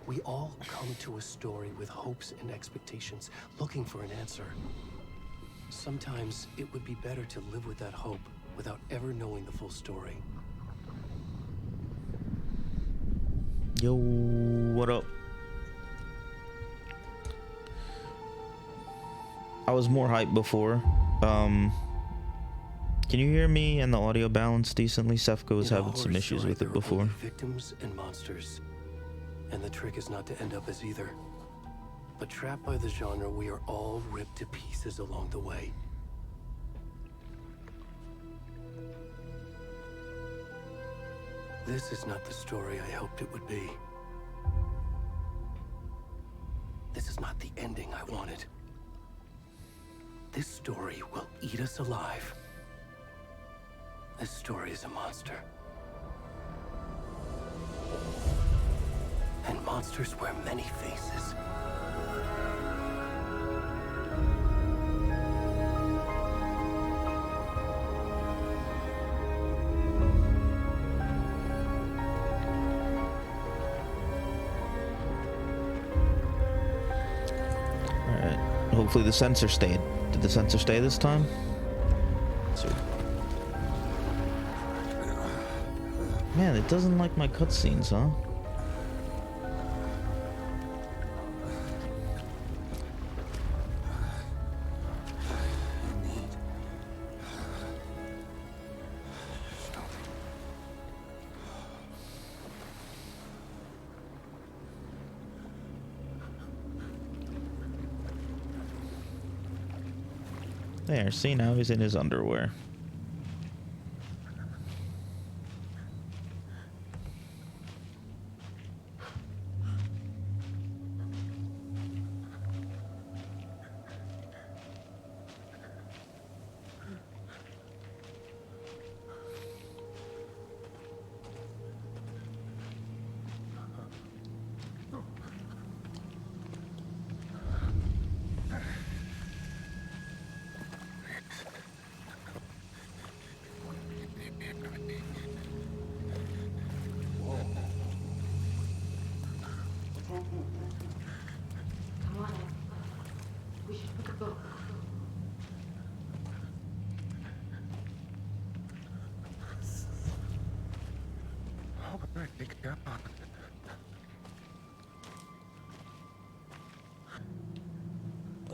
We all come to a story with hopes and expectations, looking for an answer. Sometimes it would be better to live with that hope without ever knowing the full story. Yo, what up? I was more hyped before. Can you hear me and the audio balance decently? Sefka was having some issues with it before. Victims and monsters. And the trick is not to end up as either. But trapped by the genre, we are all ripped to pieces along the way. This is not the story I hoped it would be. This is not the ending I wanted. This story will eat us alive. This story is a monster. And monsters wear many faces. Alright. Hopefully the sensor stayed. Did the sensor stay this time? So... Man, it doesn't like my cutscenes, huh? There, see, now he's in his underwear.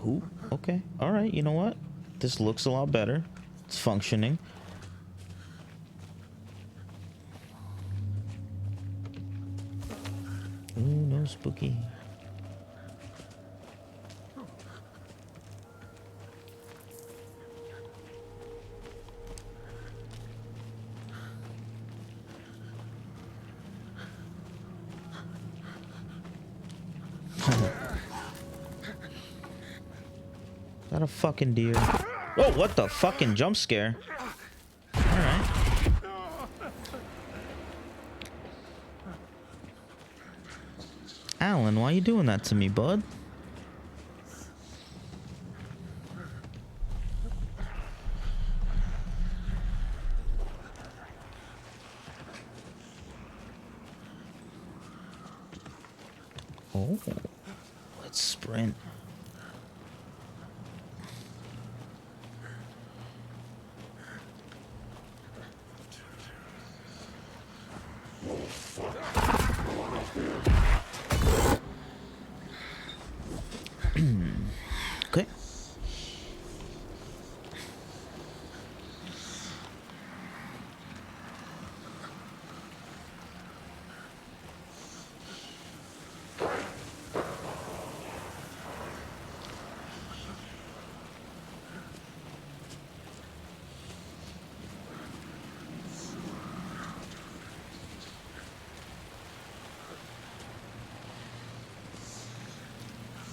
Ooh, okay. Alright, you know what? This looks a lot better. It's functioning. Ooh, no spooky. Is that a fucking deer? Oh, what the fucking jump scare? Alright. Alan, why you doing that to me, bud? Oh, let's sprint. Okay.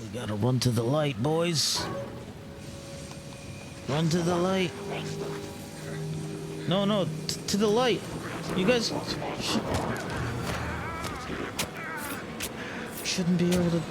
We gotta run to the light, boys. Run to the light. No, no, to the light. You guys shouldn't be able to.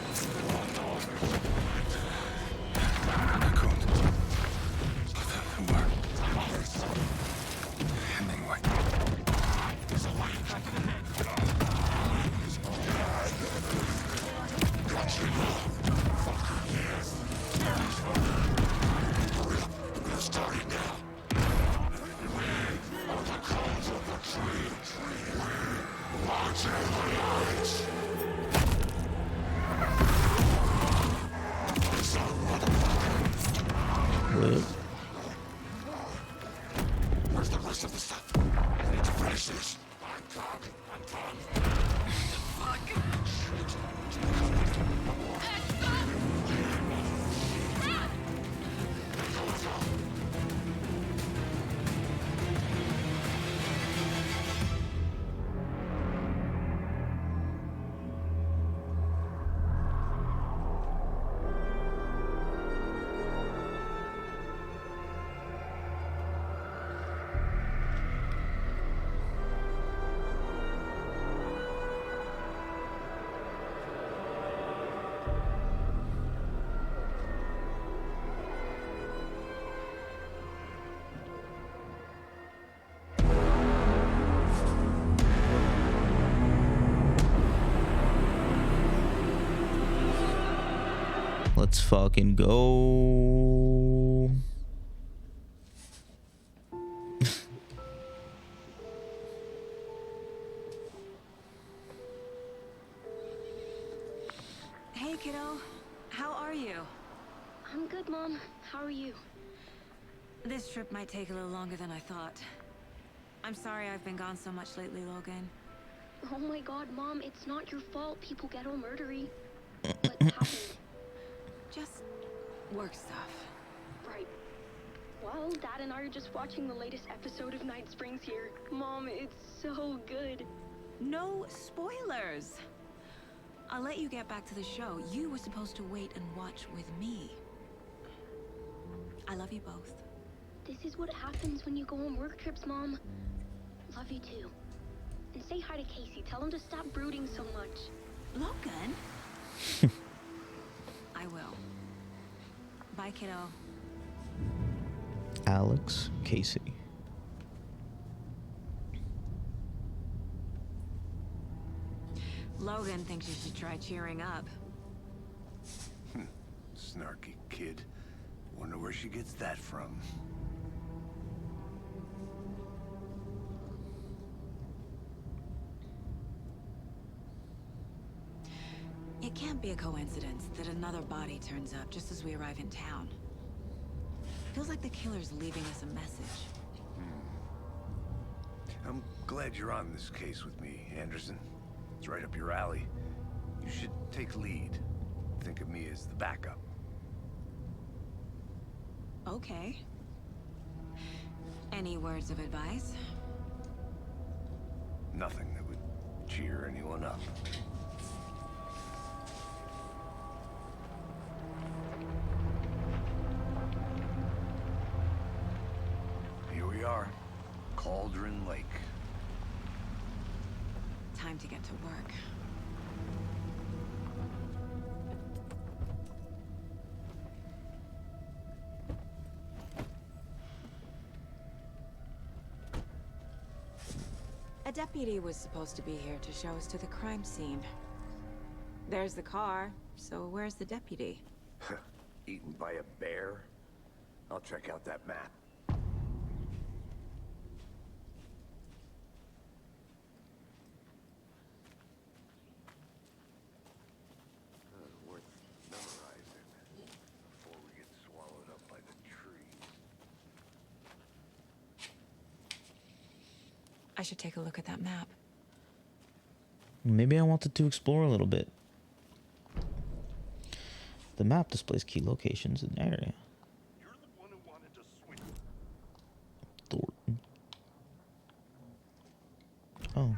What? Where's the rest of the stuff? I need to finish this. Let's fucking go. Hey, kiddo. How are you? I'm good, Mom. How are you? This trip might take a little longer than I thought. I'm sorry I've been gone so much lately, Logan. Oh my god, Mom, it's not your fault people get all murdery. What happened? Just work stuff. Right. Well, Dad and I are just watching the latest episode of Night Springs here. Mom, it's so good. No spoilers! I'll let you get back to the show. You were supposed to wait and watch with me. I love you both. This is what happens when you go on work trips, Mom. Love you too. And say hi to Casey. Tell him to stop brooding so much. Logan? I will. Bye, kiddo. Alex Casey. Logan thinks you should try cheering up. Snarky kid. Wonder where she gets that from. It can't be a coincidence that another body turns up just as we arrive in town. Feels like the killer's leaving us a message. I'm glad you're on this case with me, Anderson. It's right up your alley. You should take lead. Think of me as the backup. Okay. Any words of advice? Nothing that would cheer anyone up. Here we are. Cauldron Lake. Time to get to work. A deputy was supposed to be here to show us to the crime scene. There's the car, so where's the deputy? Eaten by a bear? I'll check out that map. Worth memorizing before we get swallowed up by the trees. I should take a look at that map. Maybe I wanted to explore a little bit. The map displays key locations in the area. You're the one who wanted to swim. Thornton. Oh.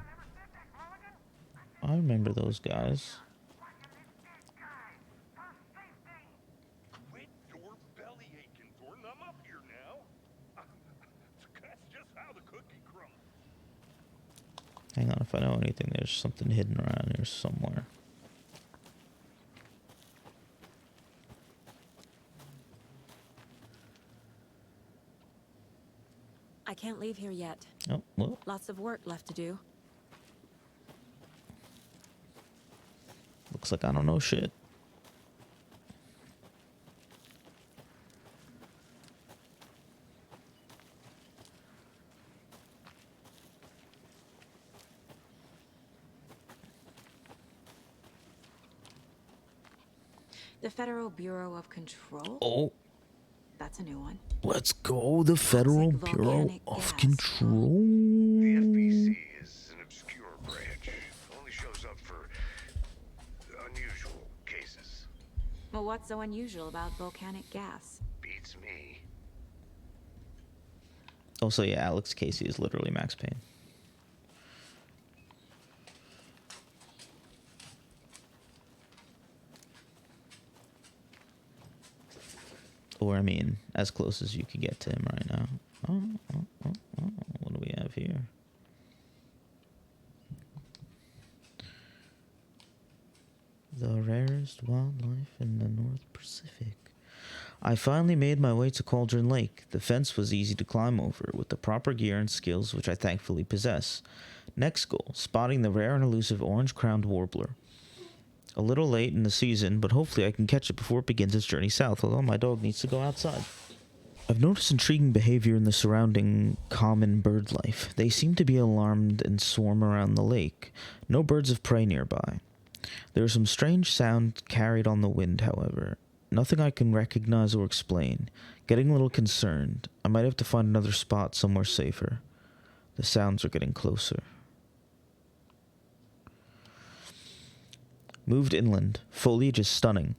I remember those guys. Quit your belly aching, Thornton. I'm up here now. That's just how the cookie crumbles. Hang on, if I know anything, there's something hidden around here somewhere. I can't leave here yet. Oh, well. Lots of work left to do. Looks like I don't know shit. The Federal Bureau of Control? Oh, That's a new one. let's go. The Federal Toxic Bureau volcanic of gas. Control. The FBC is an obscure branch. Only shows up for unusual cases. Well, what's so unusual about volcanic gas? Beats me. Also, yeah, Alex Casey is literally Max Payne. Or, I mean, as close as you could get to him right now. Oh. What do we have here? The rarest wildlife in the North Pacific. I finally made my way to Cauldron Lake. The fence was easy to climb over, with the proper gear and skills which I thankfully possess. Next goal, spotting the rare and elusive orange-crowned warbler. A little late in the season, but hopefully I can catch it before it begins its journey south, although my dog needs to go outside. I've noticed intriguing behavior in the surrounding common bird life. They seem to be alarmed and swarm around the lake. No birds of prey nearby. There is some strange sound carried on the wind, however. Nothing I can recognize or explain. Getting a little concerned. I might have to find another spot somewhere safer. The sounds are getting closer. Moved inland. Foliage is stunning.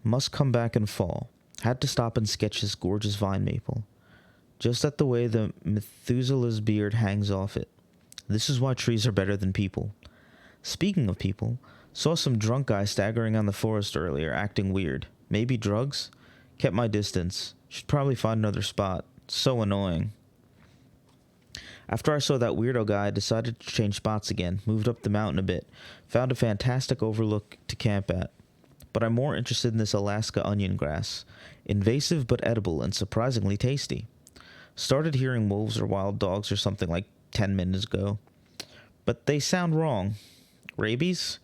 Must come back in fall. Had to stop and sketch this gorgeous vine maple. Just at the way the Methuselah's beard hangs off it. This is why trees are better than people. Speaking of people, saw some drunk guy staggering on the forest earlier, acting weird. Maybe drugs? Kept my distance. Should probably find another spot. So annoying. After I saw that weirdo guy, I decided to change spots again. Moved up the mountain a bit. Found a fantastic overlook to camp at. But I'm more interested in this Alaska onion grass. Invasive but edible and surprisingly tasty. Started hearing wolves or wild dogs or something like 10 minutes ago. But they sound wrong. Rabies?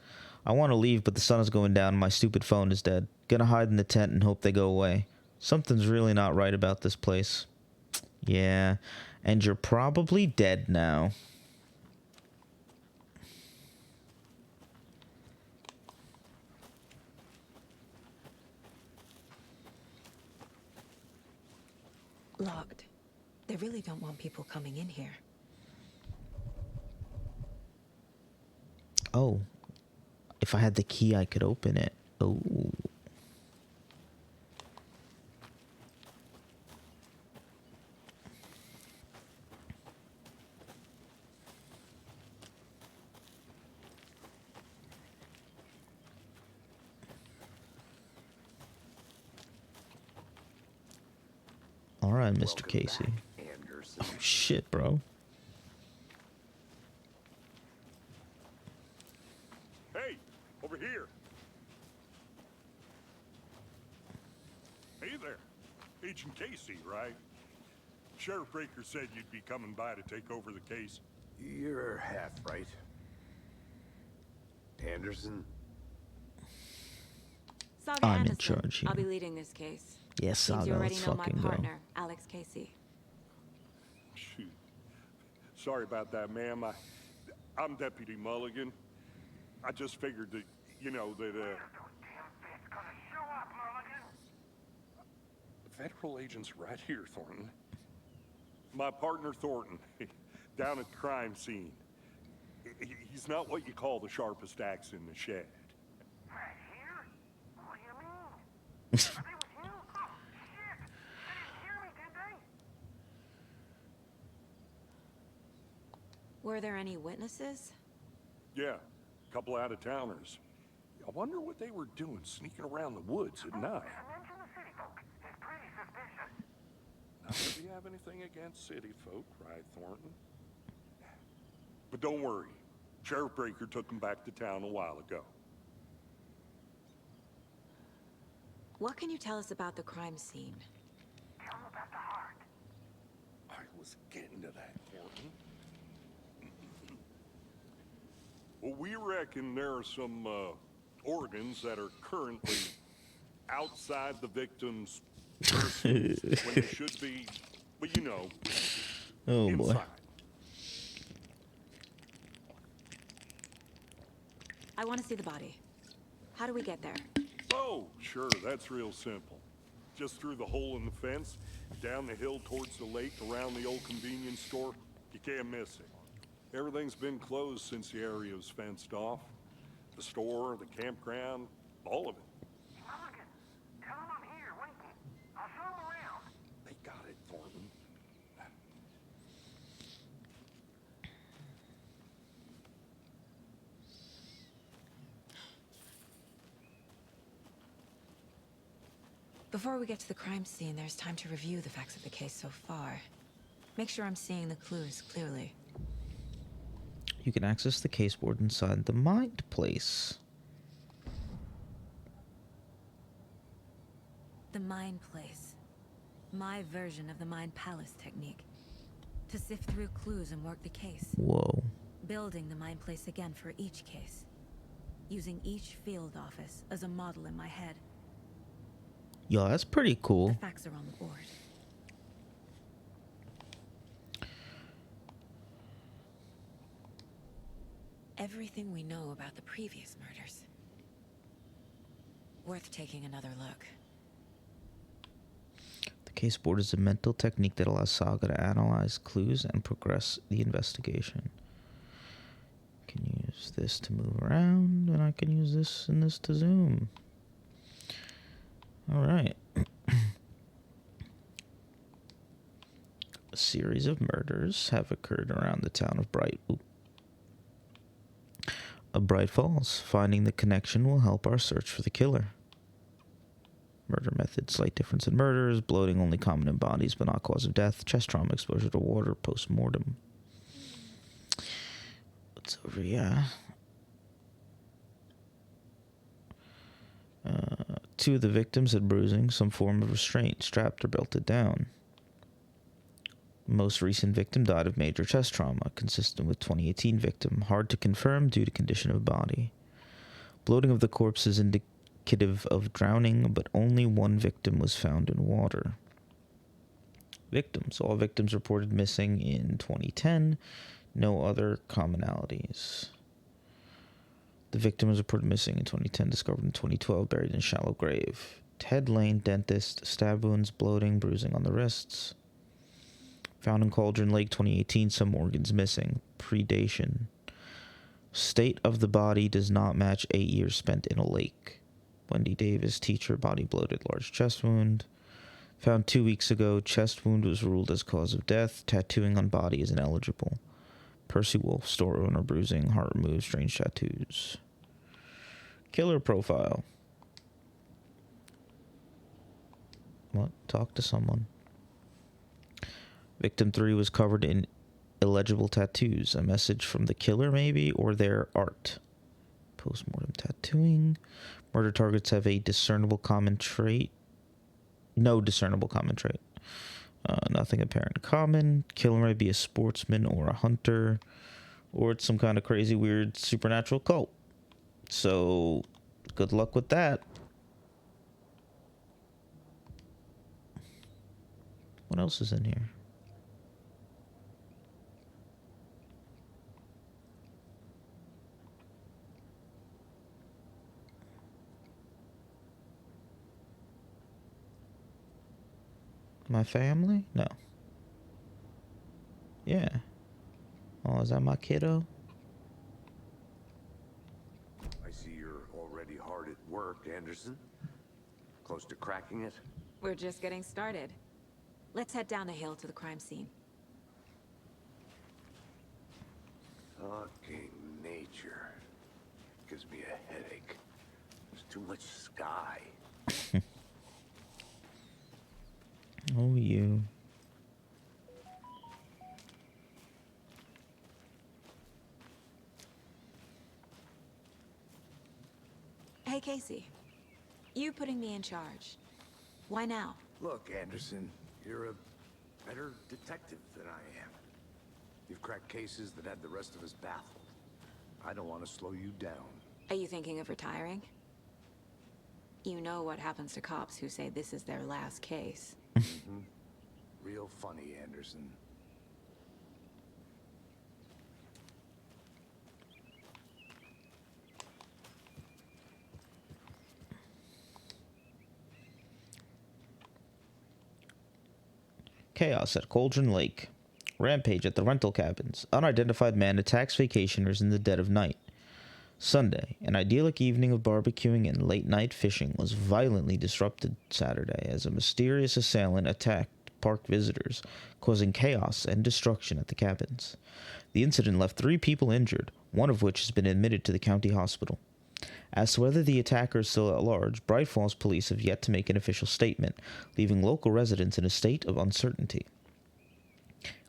I want to leave, but the sun is going down and my stupid phone is dead. Gonna hide in the tent and hope they go away. Something's really not right about this place. Yeah, and you're probably dead now. Locked. They really don't want people coming in here. Oh. If I had the key, I could open it. Oh. All right, Mr. Casey. Oh, shit, bro. Hey, over here. Hey there. Agent Casey, right? Sheriff Breaker said you'd be coming by to take over the case. You're half right. Anderson? Saga I'm in Anderson. charge here. I'll be leading this case. Yes, Seems Saga, you already let's know my fucking go. partner, Alex Casey. Shoot. Sorry about that, ma'am. I'm Deputy Mulligan. I just figured that, you know, that, The federal agent's right here, Thornton. My partner, Thornton, down at the crime scene. He's not what you call the sharpest axe in the shed. Right here? What do you mean? They was you? Oh, shit! They didn't hear me, did they? Were there any witnesses? Yeah, a couple out-of-towners. I wonder what they were doing sneaking around the woods at night. Mention the city folk. It's pretty suspicious. Not that we have anything against city folk, right, Thornton? But don't worry. Sheriff Breaker took them back to town a while ago. What can you tell us about the crime scene? Tell them about the heart. I was getting to that, Thornton. Well, we reckon there are some organs that are currently outside the victim's persons when they should be, but you know, Oh, inside. boy. I want to see the body. How do we get there? Oh, sure, that's real simple. Just through the hole in the fence, down the hill towards the lake, around the old convenience store. You can't miss it. Everything's been closed since the area was fenced off. The store, the campground, all of it. Mulligan, tell him I'm here, waiting. I'll show him around. They got it, Thornton. Before we get to the crime scene, there's time to review the facts of the case so far. Make sure I'm seeing the clues clearly. You can access the caseboard inside the Mind Place. The Mind Place. My version of the Mind Palace technique. To sift through clues and work the case. Whoa. Building the Mind Place again for each case. Using each field office as a model in my head. Yo, that's pretty The cool. facts are on the board. Everything we know about the previous murders. Worth taking another look. The caseboard is a mental technique that allows Saga to analyze clues and progress the investigation. I can use this to move around, and I can use this and this to zoom. Alright. A series of murders have occurred around the town of Bright Falls. Finding the connection will help our search for the killer. Murder method, slight difference in murders, bloating only common in bodies but not cause of death, chest trauma, exposure to water, post-mortem. What's over here? Two of the victims had bruising, some form of restraint, strapped or belted down. The most recent victim died of major chest trauma, consistent with 2018 victim. Hard to confirm due to condition of body. Bloating of the corpse is indicative of drowning, but only one victim was found in water. Victims. All victims reported missing in 2010. No other commonalities. The victim was reported missing in 2010, discovered in 2012, buried in shallow grave. Ted Lane, dentist, stab wounds, bloating, bruising on the wrists. Found in Cauldron Lake, 2018, some organs missing. Predation. State of the body does not match 8 years spent in a lake. Wendy Davis, teacher, body bloated, large chest wound. Found 2 weeks ago, chest wound was ruled as cause of death. Tattooing on body is ineligible. Percy Wolf, store owner, bruising, heart removed, strange tattoos. Killer profile. What? Talk to someone. Victim 3 was covered in illegible tattoos. A message from the killer, maybe, or their art. Postmortem tattooing. Murder targets have a discernible common trait. No discernible common trait. Nothing apparent in common. Killer might be a sportsman or a hunter, or it's some kind of crazy, weird, supernatural cult. So, good luck with that. What else is in here? My family? No. Yeah. Oh, is that my kiddo? I see you're already hard at work, Anderson. Close to cracking it? We're just getting started. Let's head down the hill to the crime scene. Fucking nature. Gives me a headache. There's too much sky. Oh, you. Hey, Casey. You putting me in charge. Why now? Look, Anderson, you're a better detective than I am. You've cracked cases that had the rest of us baffled. I don't want to slow you down. Are you thinking of retiring? You know what happens to cops who say this is their last case. Mm-hmm. Real funny, Anderson. Chaos at Cauldron Lake. Rampage at the rental cabins. Unidentified man attacks vacationers in the dead of night. Sunday, an idyllic evening of barbecuing and late-night fishing was violently disrupted Saturday as a mysterious assailant attacked park visitors, causing chaos and destruction at the cabins. The incident left 3 people injured, one of which has been admitted to the county hospital. As to whether the attacker is still at large, Bright Falls police have yet to make an official statement, leaving local residents in a state of uncertainty.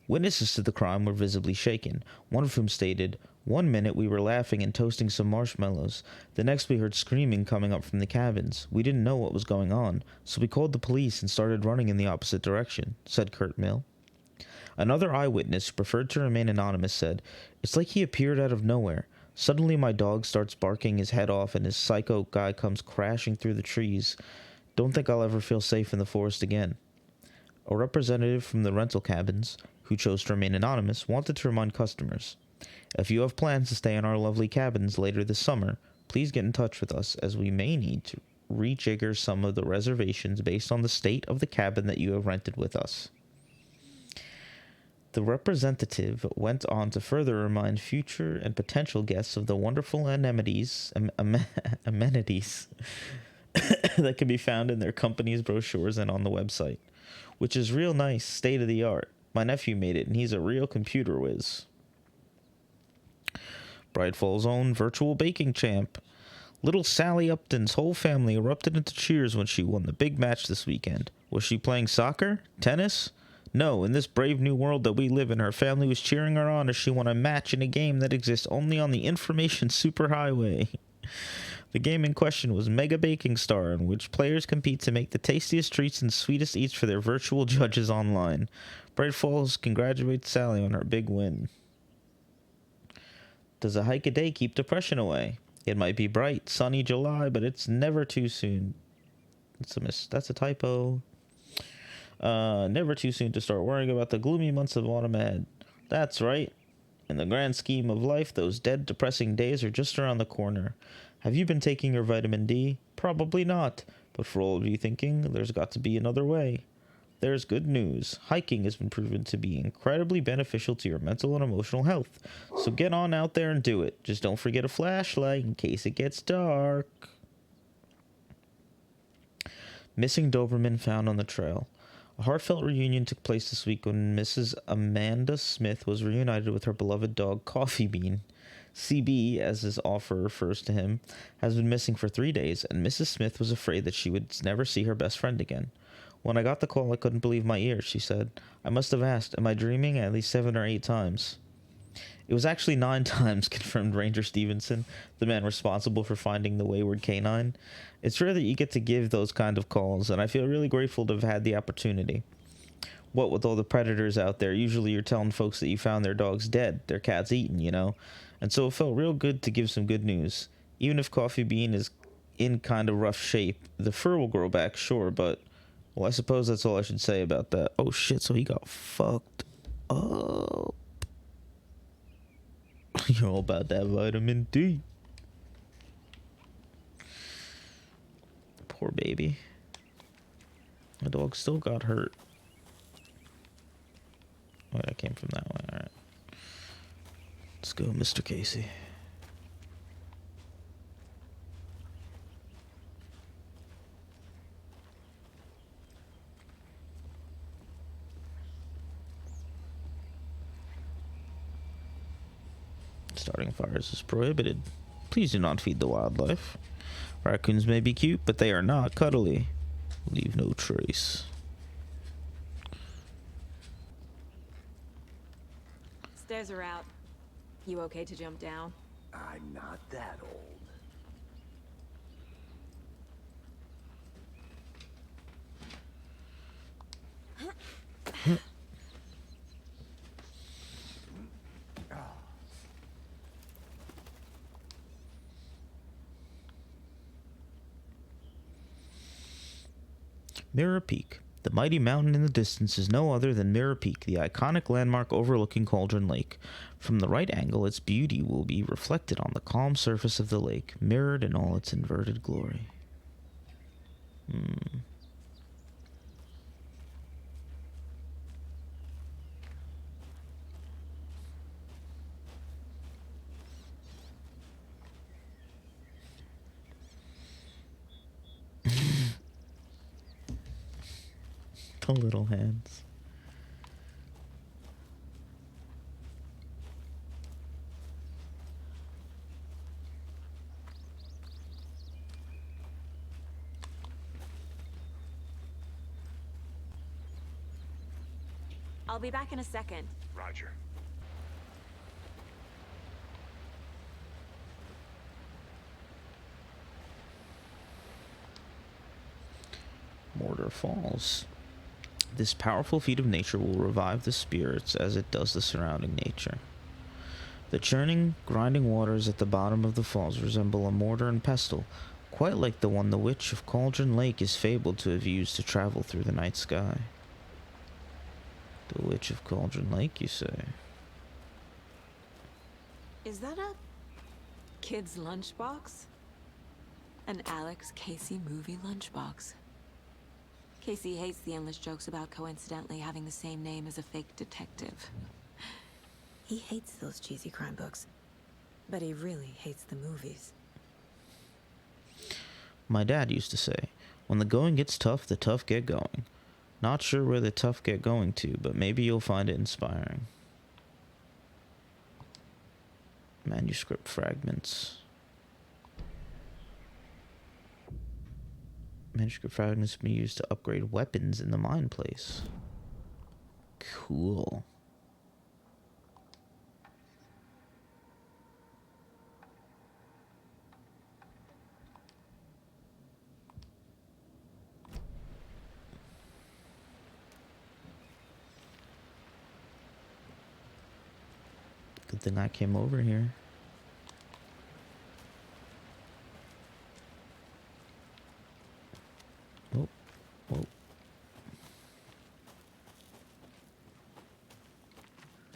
Witnesses to the crime were visibly shaken, one of whom stated, "One minute we were laughing and toasting some marshmallows. The next we heard screaming coming up from the cabins. We didn't know what was going on, so we called the police and started running in the opposite direction," said Kurt Mill. Another eyewitness, who preferred to remain anonymous, said, "It's like he appeared out of nowhere. Suddenly my dog starts barking his head off and his psycho guy comes crashing through the trees. Don't think I'll ever feel safe in the forest again." A representative from the rental cabins, who chose to remain anonymous, wanted to remind customers, "If you have plans to stay in our lovely cabins later this summer, please get in touch with us, as we may need to rejigger some of the reservations based on the state of the cabin that you have rented with us." The representative went on to further remind future and potential guests of the wonderful amenities that can be found in their company's brochures and on the website, which is real nice, state of the art. My nephew made it, and he's a real computer whiz. Bright Falls' own virtual baking champ. Little Sally Upton's whole family erupted into cheers when she won the big match this weekend. Was she playing soccer? Tennis? No, in this brave new world that we live in, her family was cheering her on as she won a match in a game that exists only on the information superhighway. The game in question was Mega Baking Star, in which players compete to make the tastiest treats and sweetest eats for their virtual judges online. Bright Falls congratulates Sally on her big win. Does a hike a day keep depression away? It might be bright, sunny July, but it's never too soon. That's a typo. Never too soon to start worrying about the gloomy months of autumn ahead. That's right. In the grand scheme of life, those dead, depressing days are just around the corner. Have you been taking your vitamin D? Probably not. But for all of you thinking, there's got to be another way. There's good news. Hiking has been proven to be incredibly beneficial to your mental and emotional health. So get on out there and do it. Just don't forget a flashlight in case it gets dark. Missing Doberman found on the trail. A heartfelt reunion took place this week when Mrs. Amanda Smith was reunited with her beloved dog Coffee Bean. CB, as his offer refers to him, has been missing for 3 days, and Mrs. Smith was afraid that she would never see her best friend again. "When I got the call, I couldn't believe my ears," she said. "I must have asked, am I dreaming?" at least 7 or 8 times. It was actually 9 times, confirmed Ranger Stevenson, the man responsible for finding the wayward canine. It's rare that you get to give those kind of calls, and I feel really grateful to have had the opportunity. What with all the predators out there, usually you're telling folks that you found their dogs dead, their cats eaten, you know? And so it felt real good to give some good news. Even if Coffee Bean is in kind of rough shape, the fur will grow back, sure, but... well, I suppose that's all I should say about that. Oh shit, so he got fucked up. You're all about that vitamin D. Poor baby. The dog still got hurt. Wait, I came from that way. Alright. Let's go, Mr. Casey. Starting fires is prohibited. Please do not feed the wildlife. Raccoons may be cute, but they are not cuddly. Leave no trace. Stairs are out. You okay to jump down? I'm not that old. Mirror Peak. The mighty mountain in the distance is no other than Mirror Peak, the iconic landmark overlooking Cauldron Lake. From the right angle, its beauty will be reflected on the calm surface of the lake, mirrored in all its inverted glory. The little hands. I'll be back in a second. Roger. Mortar Falls. This powerful feat of nature will revive the spirits as it does the surrounding nature. The churning, grinding waters at the bottom of the falls resemble a mortar and pestle, quite like the one the Witch of Cauldron Lake is fabled to have used to travel through the night sky. The Witch of Cauldron Lake, you say? Is that a kid's lunchbox? An Alex Casey movie lunchbox. Casey hates the endless jokes about coincidentally having the same name as a fake detective. He hates those cheesy crime books, but he really hates the movies. My dad used to say, when the going gets tough, the tough get going. Not sure where the tough get going to, but maybe you'll find it inspiring. Manuscript fragments. Manuscript fragments can be used to upgrade weapons in the mine place. Cool. Good thing I came over here. Oh, oh.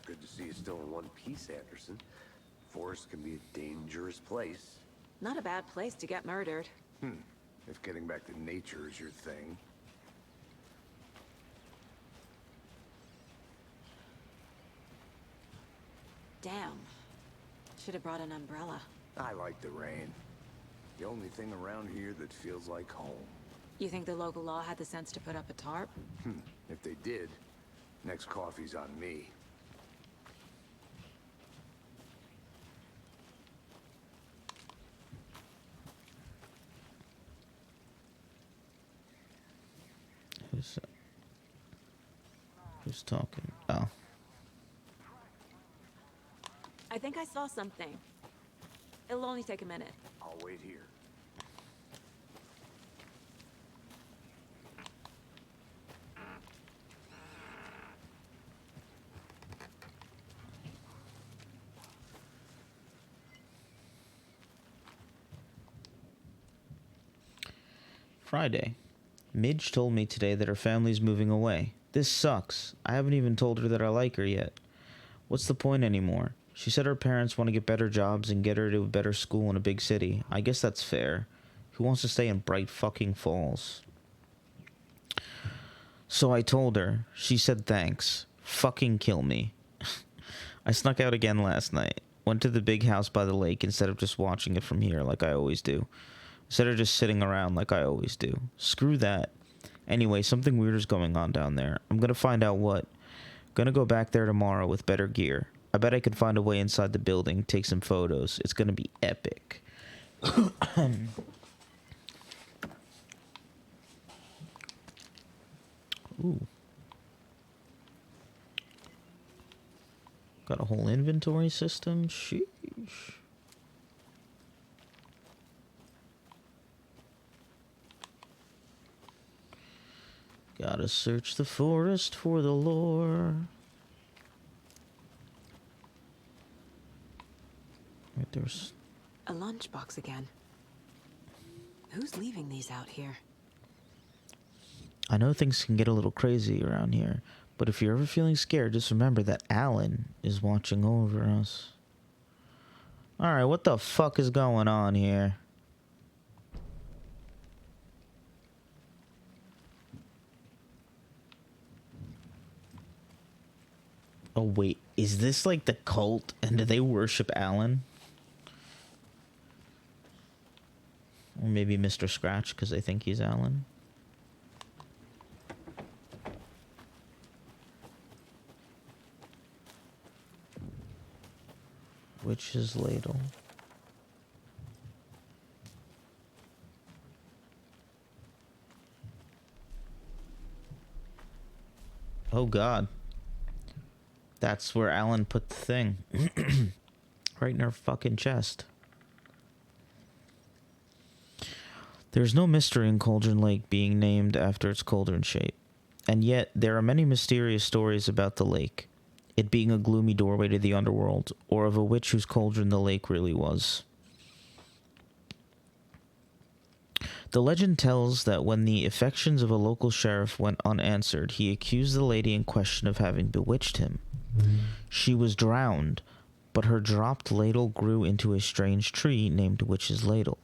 Good to see you still in one piece, Anderson. Forest can be a dangerous place. Not a bad place to get murdered. If getting back to nature is your thing. Damn. Should have brought an umbrella. I like the rain. The only thing around here that feels like home. You think the local law had the sense to put up a tarp? If they did, next coffee's on me. Who's talking? Oh. I think I saw something. It'll only take a minute. I'll wait here. Friday. Midge told me today that her family's moving away. This sucks. I haven't even told her that I like her yet. What's the point anymore? She said her parents want to get better jobs and get her to a better school in a big city. I guess that's fair. Who wants to stay in Bright fucking Falls? So I told her. She said thanks. Fucking kill me. I snuck out again last night. Went to the big house by the lake instead of just watching it from here like I always do. Instead of just sitting around like I always do. Screw that. Anyway, something weird is going on down there. I'm gonna find out what. Gonna go back there tomorrow with better gear. I bet I can find a way inside the building, take some photos. It's gonna be epic. Ooh. Got a whole inventory system? Sheesh. Gotta search the forest for the lore. Right, there's A lunchbox again. Who's leaving these out here? I know things can get a little crazy around here, but if you're ever feeling scared, just remember that Alan is watching over us. Alright, what the fuck is going on here? Oh wait, is this like the cult and do they worship Alan? Or maybe Mr. Scratch because they think he's Alan? Witch's ladle. Oh god. That's where Alan put the thing. Right in her fucking chest. There's no mystery in Cauldron Lake being named after its cauldron shape. And yet, there are many mysterious stories about the lake. It being a gloomy doorway to the underworld, or of a witch whose cauldron the lake really was. The legend tells that when the affections of a local sheriff went unanswered, he accused the lady in question of having bewitched him. She was drowned, but her dropped ladle grew into a strange tree named Witch's Ladle.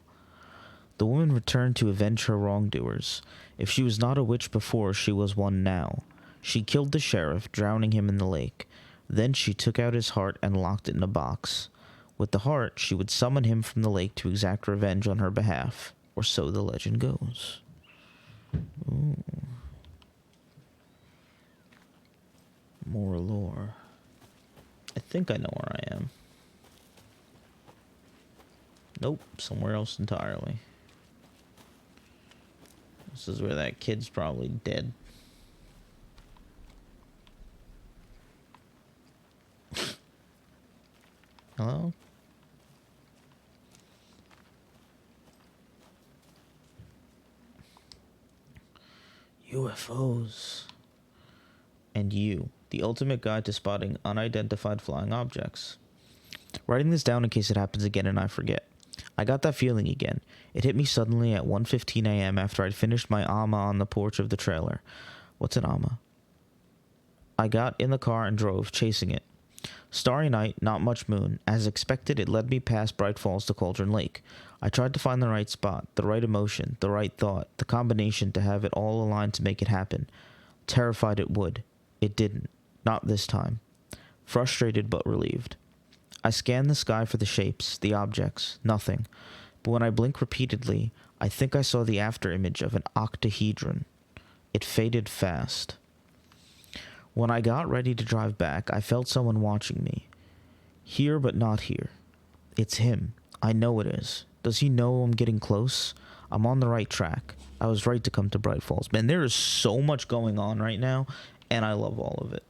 The woman returned to avenge her wrongdoers. If she was not a witch before, she was one now. She killed the sheriff, drowning him in the lake. Then she took out his heart and locked it in a box. With the heart, she would summon him from the lake to exact revenge on her behalf. Or so the legend goes. Ooh. More lore. I think I know where I am. Nope, somewhere else entirely. This is where that kid's probably dead. Hello? UFOs. And you, the ultimate guide to spotting unidentified flying objects. Writing this down in case it happens again and I forget. I got that feeling again. It hit me suddenly at 1:15 a.m. after I'd finished my AMA on the porch of the trailer. What's an AMA? I got in the car and drove, chasing it. Starry night, not much moon. As expected, it led me past Bright Falls to Cauldron Lake. I tried to find the right spot, the right emotion, the right thought, the combination to have it all aligned to make it happen. Terrified it would. It didn't. Not this time. Frustrated but relieved. I scanned the sky for the shapes, the objects, nothing. But when I blinked repeatedly, I think I saw the afterimage of an octahedron. It faded fast. When I got ready to drive back, I felt someone watching me. Here but not here. It's him. I know it is. Does he know I'm getting close? I'm on the right track. I was right to come to Bright Falls. Man, there is so much going on right now, and I love all of it.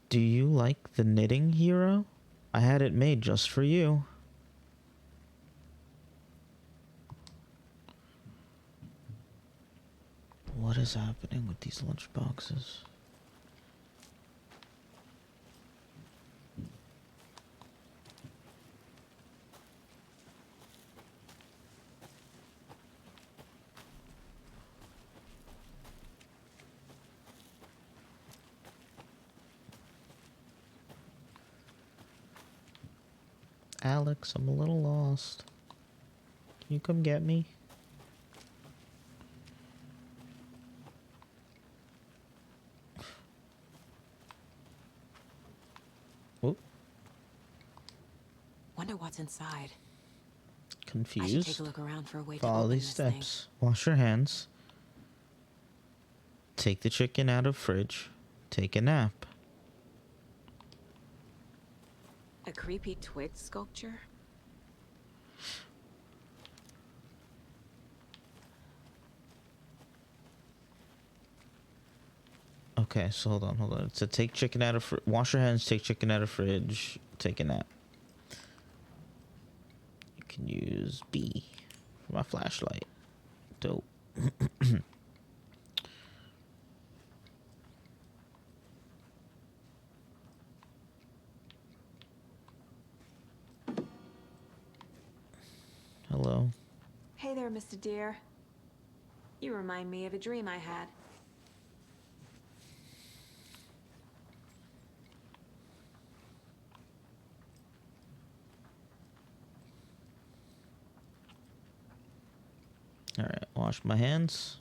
Do you like the knitting, hero? I had it made just for you. What is happening with these lunch boxes? Alex, I'm a little lost. Can you come get me? Oh. Wonder what's inside. Confused. I should take a look around for a way to Follow open these this thing. steps. Wash your hands. Take the chicken out of fridge. Take a nap. A creepy twig sculpture? Okay, so hold on. So take chicken out of wash your hands, take chicken out of fridge, take a nap. You can use B for my flashlight. Dope. Hello. Hey there, Mr. Deer. You remind me of a dream I had. All right, wash my hands.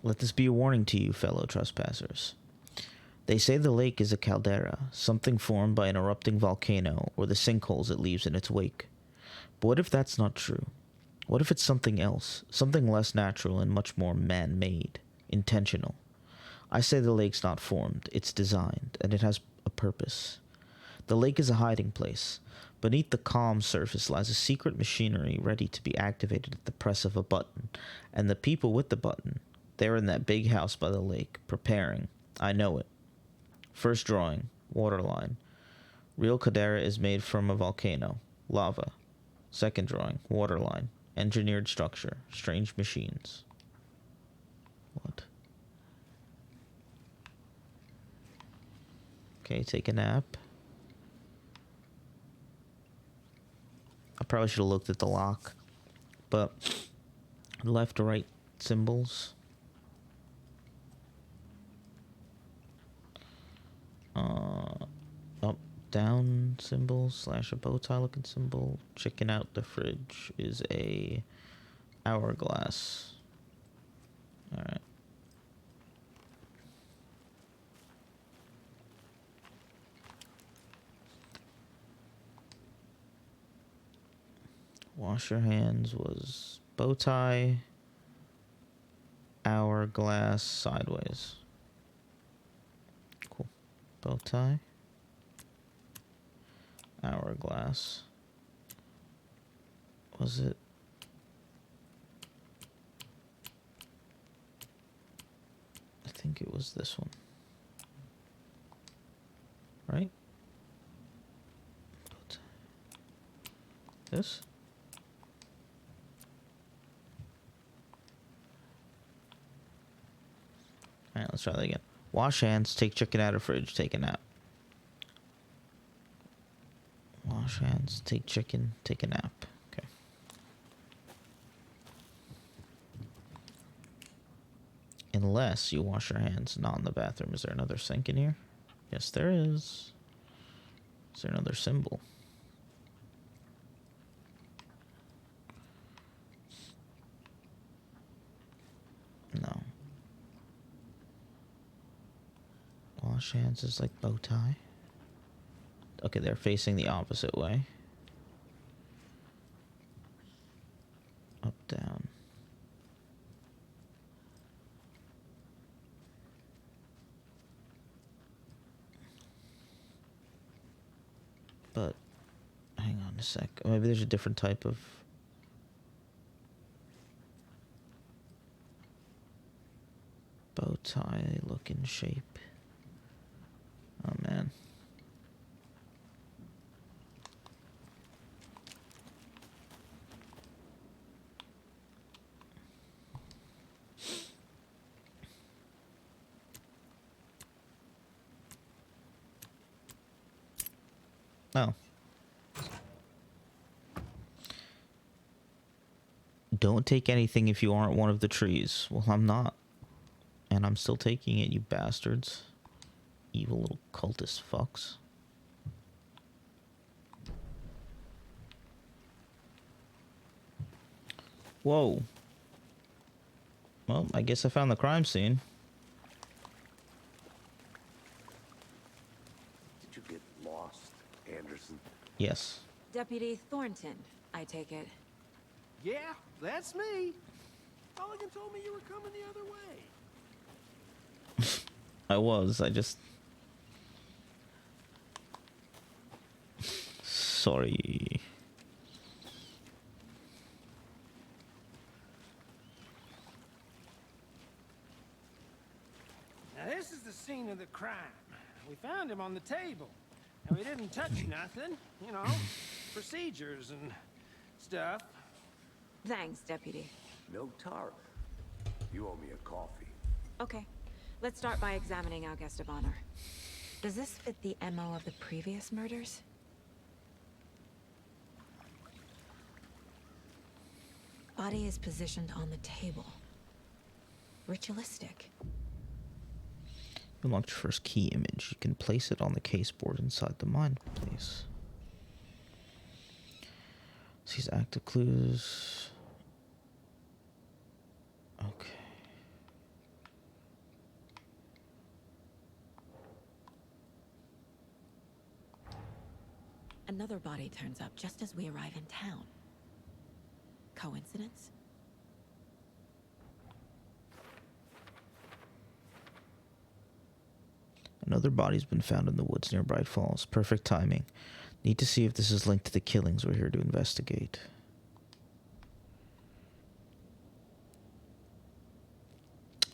Let this be a warning to you, fellow trespassers. They say the lake is a caldera, something formed by an erupting volcano or the sinkholes it leaves in its wake. But what if that's not true? What if it's something else, something less natural and much more man-made, intentional? I say the lake's not formed, it's designed, and it has a purpose. The lake is a hiding place. Beneath the calm surface lies a secret machinery ready to be activated at the press of a button, and the people with the button, they're in that big house by the lake, preparing. I know it. First drawing, waterline. Real caldera is made from a volcano, lava. Second drawing, waterline. Engineered structure, strange machines. What? Okay, take a nap. I probably should have looked at the lock, but left to right symbols. Up, down symbol / a bow tie looking symbol. Checking out the fridge is a hourglass. All right. Wash your hands was bow tie, hourglass, sideways. Cool. Bow tie, hourglass. Was it? I think it was this one. Right? Bow tie. This? Alright, let's try that again. Wash hands, take chicken out of fridge, take a nap. Wash hands, take chicken, take a nap. Okay. Unless you wash your hands not in the bathroom. Is there another sink in here? Yes, there is. Is there another symbol? No. Wash hands is like bow tie. Okay, they're facing the opposite way. Up, down. But, hang on a sec. Maybe there's a different type of... bow tie looking shape. Oh man. Oh. Don't take anything if you aren't one of the trees. Well, I'm not. And I'm still taking it, you bastards. Evil little cultist fucks. Whoa. Well, I guess I found the crime scene. Did you get lost, Anderson? Yes. Deputy Thornton, I take it. Yeah, that's me. Mulligan told me you were coming the other way. I just... Sorry. Now this is the scene of the crime. We found him on the table. And we didn't touch nothing, you know, procedures and stuff. Thanks, Deputy. No tar. You owe me a coffee. Okay, let's start by examining our guest of honor. Does this fit the MO of the previous murders? Body is positioned on the table. Ritualistic. Unlock your first key image. You can place it on the caseboard inside the mind place. Sees active clues. Okay. Another body turns up just as we arrive in town. Coincidence? Another body's been found in the woods near Bright Falls. Perfect timing. Need to see if this is linked to the killings we're here to investigate.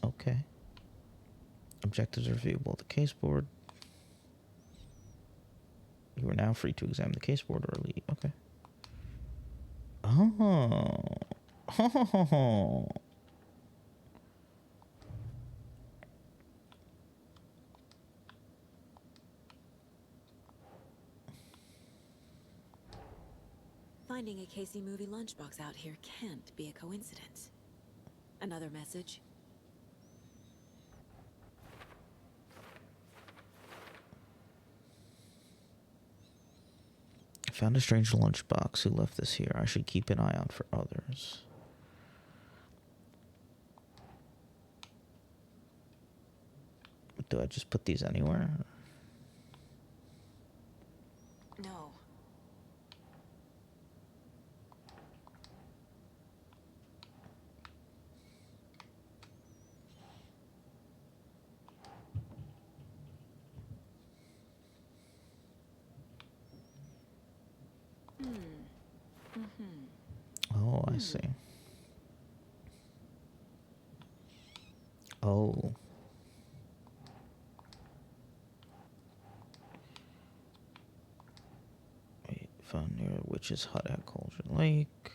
Okay. Objectives are viewable. The case board. You are now free to examine the case board or leave. Okay. Oh. Oh. Finding a Casey movie lunchbox out here can't be a coincidence. Another message. Found a strange lunchbox. Who left this here? I should keep an eye out for others. Do I just put these anywhere? No. Oh, I see. Oh. Wait, found near a witch's hut at Cauldron Lake.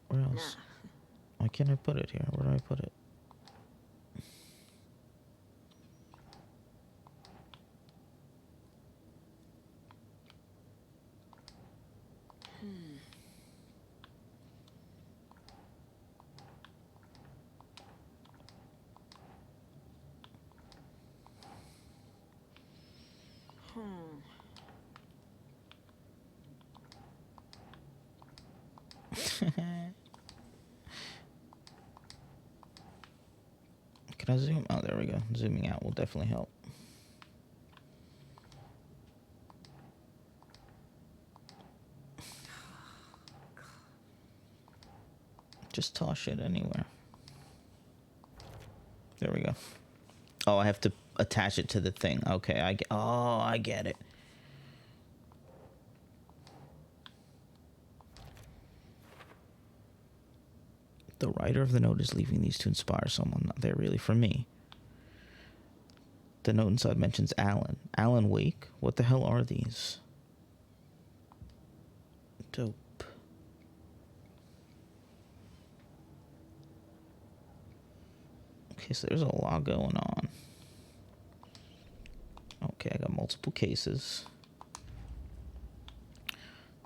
Where else? Nah. Why can't I put it here? Where do I put it? Can I zoom? Oh, there we go. Zooming out will definitely help. Just toss it anywhere. There we go. Oh, I have to attach it to the thing. Okay, I get it. The writer of the note is leaving these to inspire someone. They're really for me. The note inside mentions Alan. Alan Wake? What the hell are these? Dope. Okay, so there's a lot going on. Okay, I got multiple cases.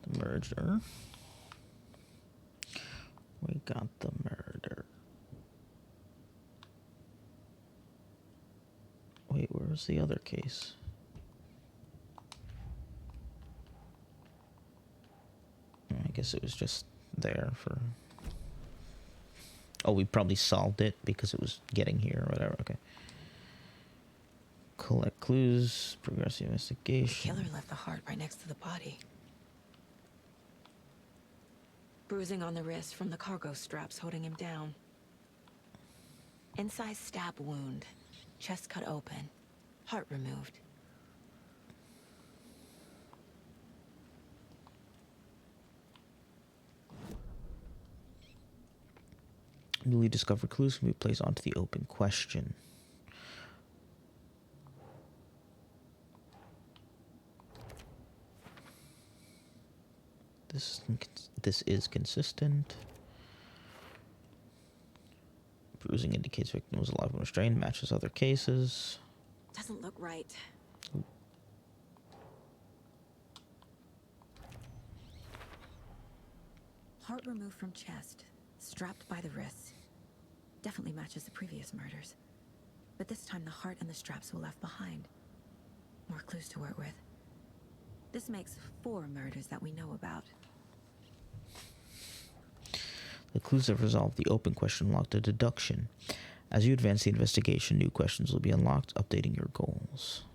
The murder. We got the murder. Wait, where's the other case? I guess it was just there for... Oh, we probably solved it because it was getting here or whatever. Okay. Collect clues, progressive investigation. The killer left the heart right next to the body. Bruising on the wrist from the cargo straps holding him down. Incised stab wound. Chest cut open. Heart removed. Newly discovered clues can be placed onto the open question. This is consistent. Bruising indicates victim was alive when restrained. Matches other cases. Doesn't look right. Ooh. Heart removed from chest. Strapped by the wrists. Definitely matches the previous murders. But this time the heart and the straps were left behind. More clues to work with. This makes 4 murders that we know about. The clues have resolved the open question, unlocked a deduction. As you advance the investigation, new questions will be unlocked, updating your goals.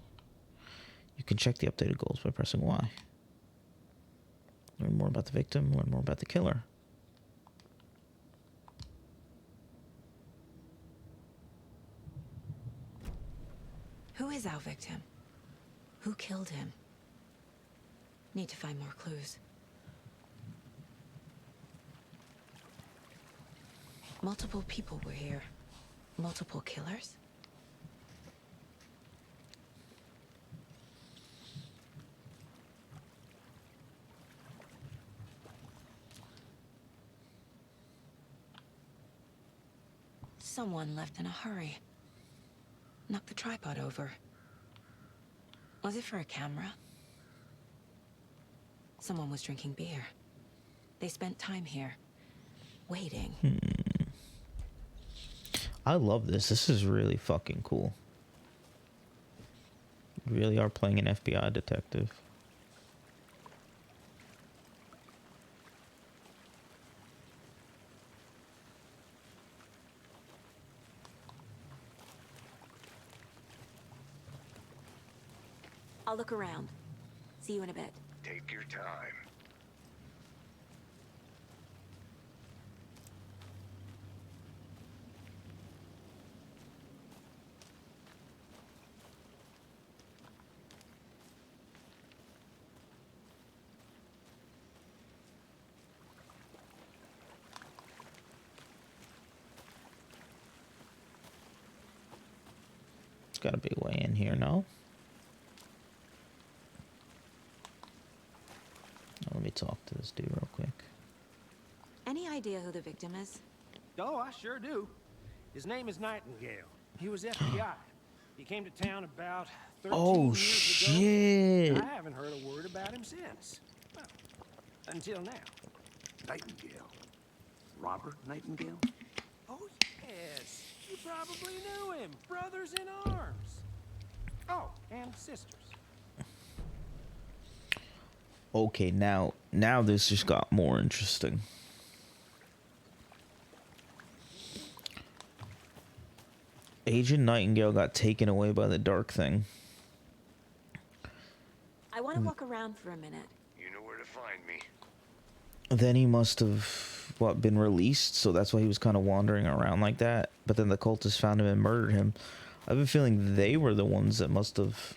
You can check the updated goals by pressing Y. Learn more about the victim, learn more about the killer. Who is our victim? Who killed him? Need to find more clues. Multiple people were here. Multiple killers? Someone left in a hurry. Knocked the tripod over. Was it for a camera? Someone was drinking beer. They spent time here, waiting. I love this. This is really fucking cool. You really are playing an FBI detective. I'll look around. See you in a bit. Take your time. There's gotta be a way in here, no? Let me talk to this dude real quick. Any idea who the victim is? Oh, I sure do. His name is Nightingale. He was FBI. He came to town about 13 years shit. ago. I haven't heard a word about him since. Well, until now. Nightingale. Robert Nightingale? Oh, yes. You probably knew him. Brothers in arms. Oh, and sisters. Okay, now this just got more interesting. Agent Nightingale got taken away by the dark thing. I want to walk around for a minute. You know where to find me. Then he must have, been released, so that's why he was kind of wandering around like that. But then the cultists found him and murdered him. I have a feeling they were the ones that must have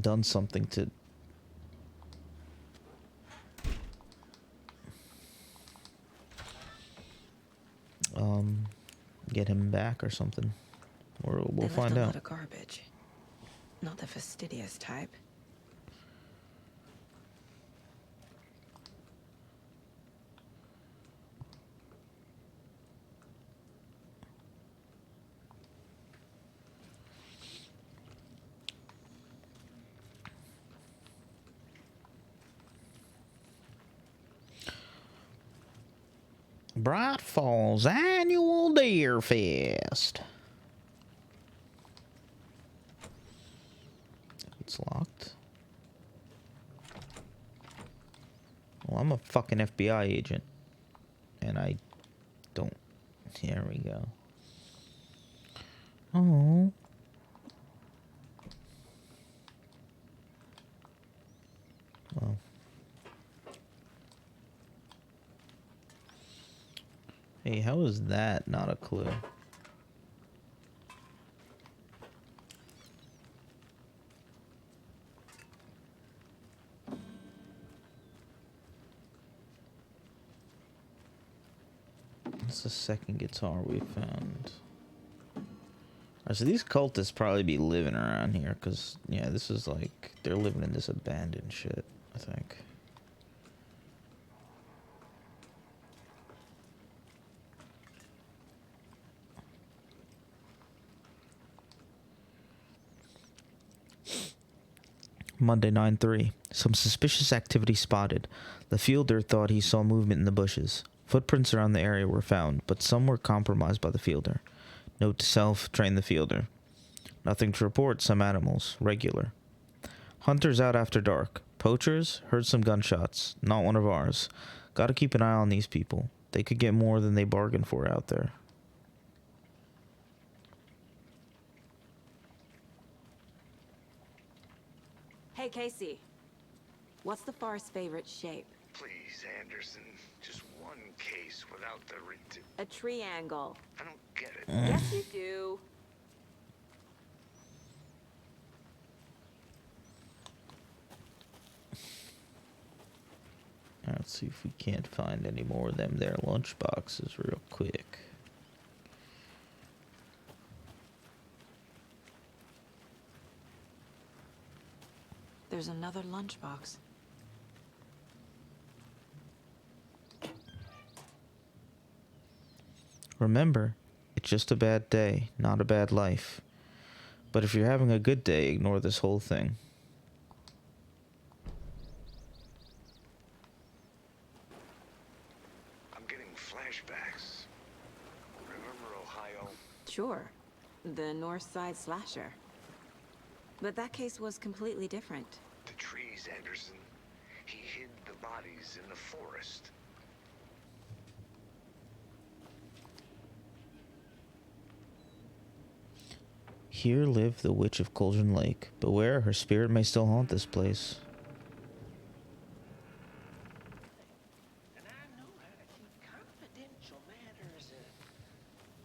done something to get him back or something. Or we'll They find left a out. lot of garbage. Not the fastidious type. Bright Falls Annual Deer Fest. It's locked. Well, I'm a fucking FBI agent. And I don't. Here we go. Oh. Well. Hey, how is that not a clue? It's the second guitar we found. Alright, so these cultists probably be living around here, because, yeah, this is like, they're living in this abandoned shit, I think. Monday 9/3. Some suspicious activity spotted. The fielder thought he saw movement in the bushes. Footprints around the area were found, but some were compromised by the fielder. Note to self, train the fielder. Nothing to report, some animals. Regular. Hunters out after dark. Poachers? Heard some gunshots. Not one of ours. Gotta keep an eye on these people. They could get more than they bargained for out there. Hey, Casey. What's the far's favorite shape? Please, Anderson. Just one case without the A triangle. I don't get it. Yes, you do. Let's see if we can't find any more of them there lunch boxes real quick. There's another lunchbox. Remember, it's just a bad day, not a bad life. But if you're having a good day, ignore this whole thing. I'm getting flashbacks. Remember Ohio? Sure. The North Side slasher. But that case was completely different. The trees, Anderson. He hid the bodies in the forest. Here lived the Witch of Cauldron Lake. Beware, her spirit may still haunt this place. And I know how to keep confidential matters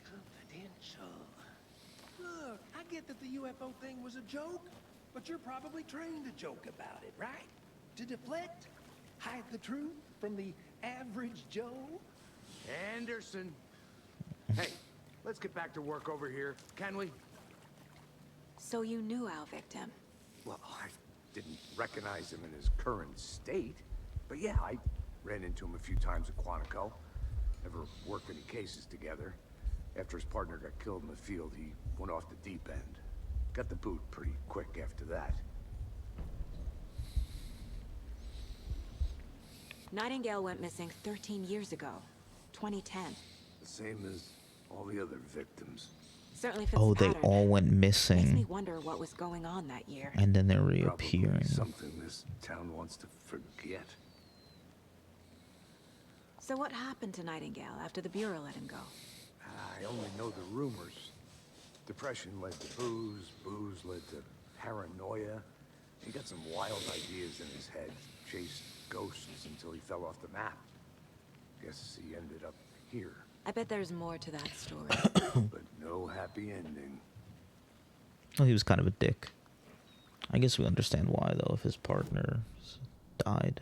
confidential. Look, I get that the UFO thing was a joke, but you're probably trained to joke about it, right? To deflect, hide the truth from the average Joe. Anderson. Hey, let's get back to work over here, can we? So you knew our victim. Well, I didn't recognize him in his current state. But yeah, I ran into him a few times at Quantico. Never worked any cases together. After his partner got killed in the field, he went off the deep end. Got the boot pretty quick after that. Nightingale went missing 13 years ago. 2010. The same as all the other victims. Certainly fits Oh, the they pattern. all went Makes me missing. wonder what was going on that year. And then they're Probably reappearing. something this town wants to forget. So what happened to Nightingale after the Bureau let him go? I only know the rumors. Depression led to booze, booze led to paranoia. He got some wild ideas in his head, chased ghosts until he fell off the map. Guess he ended up here, I bet there's more to that story. but no happy ending. Well, he was kind of a dick. I guess we understand why, though, if his partner died.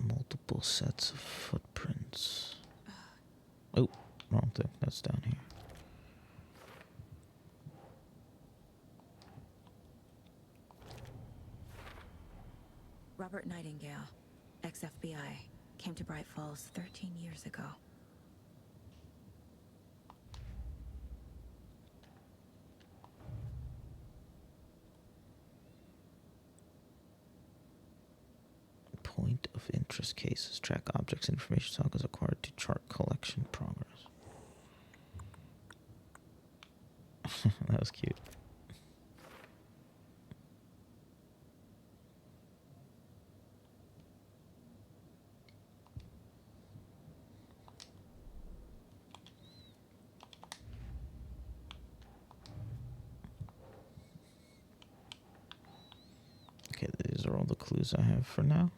Multiple sets of footprints. Oh, wrong thing. That's down here. Robert Nightingale, ex-FBI, came to Bright Falls 13 years ago. Point of interest cases. Track objects. Information sagas acquired to chart collection progress. That was cute. Okay, these are all the clues I have for now.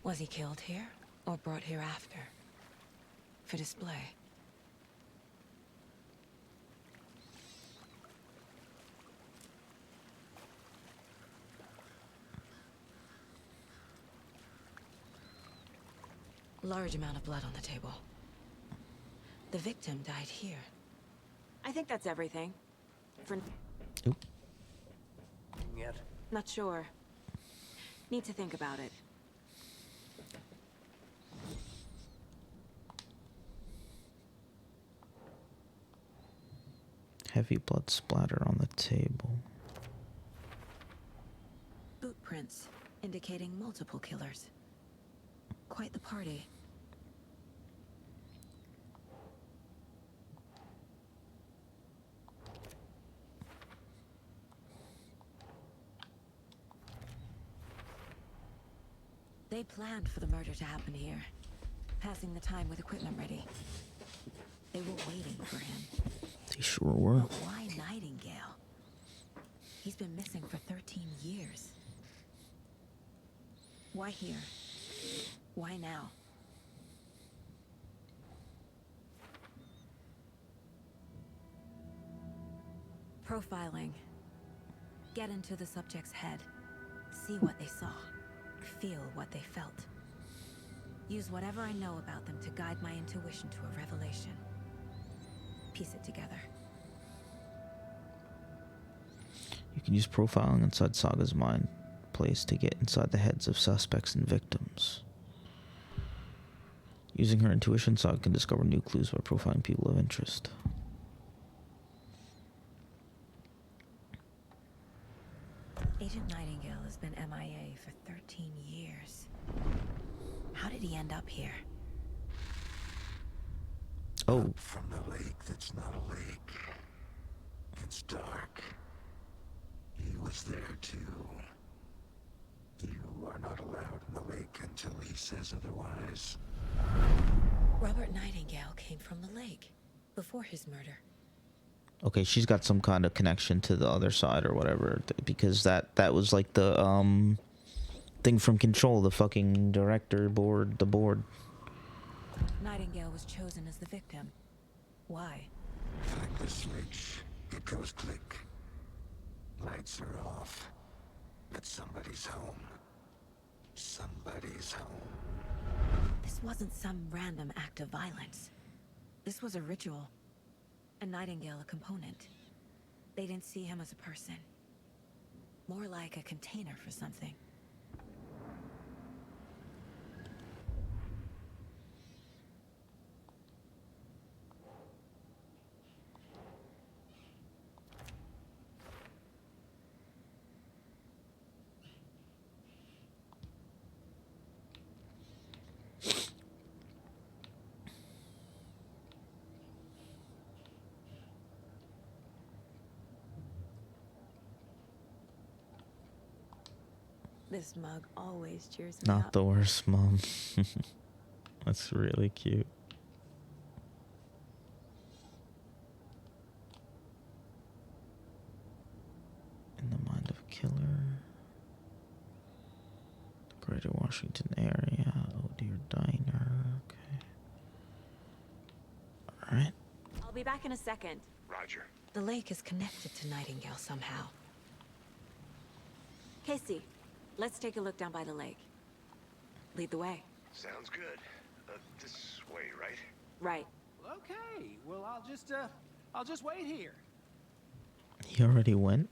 Was he killed here or brought here after? For display? Large amount of blood on the table. The victim died here. I think that's everything. For Oop. Yet. not sure. Need to think about it. Heavy blood splatter on the table. evidence, indicating multiple killers. Quite the party. They planned for the murder to happen here, passing the time with equipment ready. They were waiting for him. They sure were. But why Nightingale? He's been missing for 13 years. Why here? Why now? Profiling. Get into the subject's head. See what they saw. Feel what they felt. Use whatever I know about them to guide my intuition to a revelation. Piece it together. You can use profiling inside Saga's mind place to get inside the heads of suspects and victims. Using her intuition, Saga can discover new clues by profiling people of interest. Agent Nightingale has been MIA for 13 years. How did he end up here? Oh. From the lake that's not a lake. It's dark. He was there too. You are not allowed in the lake until he says otherwise. Robert Nightingale came from the lake before his murder. Okay, she's got some kind of connection to the other side or whatever, because that was like the thing from Control, the fucking director board, the board. Nightingale was chosen as the victim. Why? Like the switch, it goes click. Lights are off. But somebody's home. Somebody's home. This wasn't some random act of violence. This was a ritual. And Nightingale a component. They didn't see him as a person. More like a container for something. This mug always cheers me Not up. the worst, Mom. That's really cute. In the mind of a killer. The Greater Washington area. Oh dear, diner. Okay. Alright. I'll be back in a second. Roger. The lake is connected to Nightingale somehow. Casey, let's take a look down by the lake. Lead the way. Sounds good. This way, right? Right. Okay, well, I'll just wait here. He already went?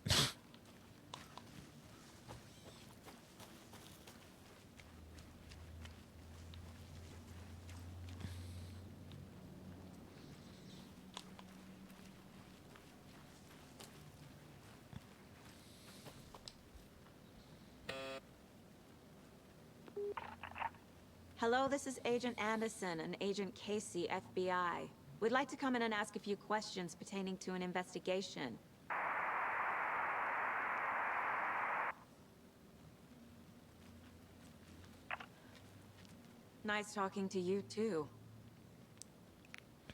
Hello, this is Agent Anderson and Agent Casey, FBI. We'd like to come in and ask a few questions pertaining to an investigation. Nice talking to you, too.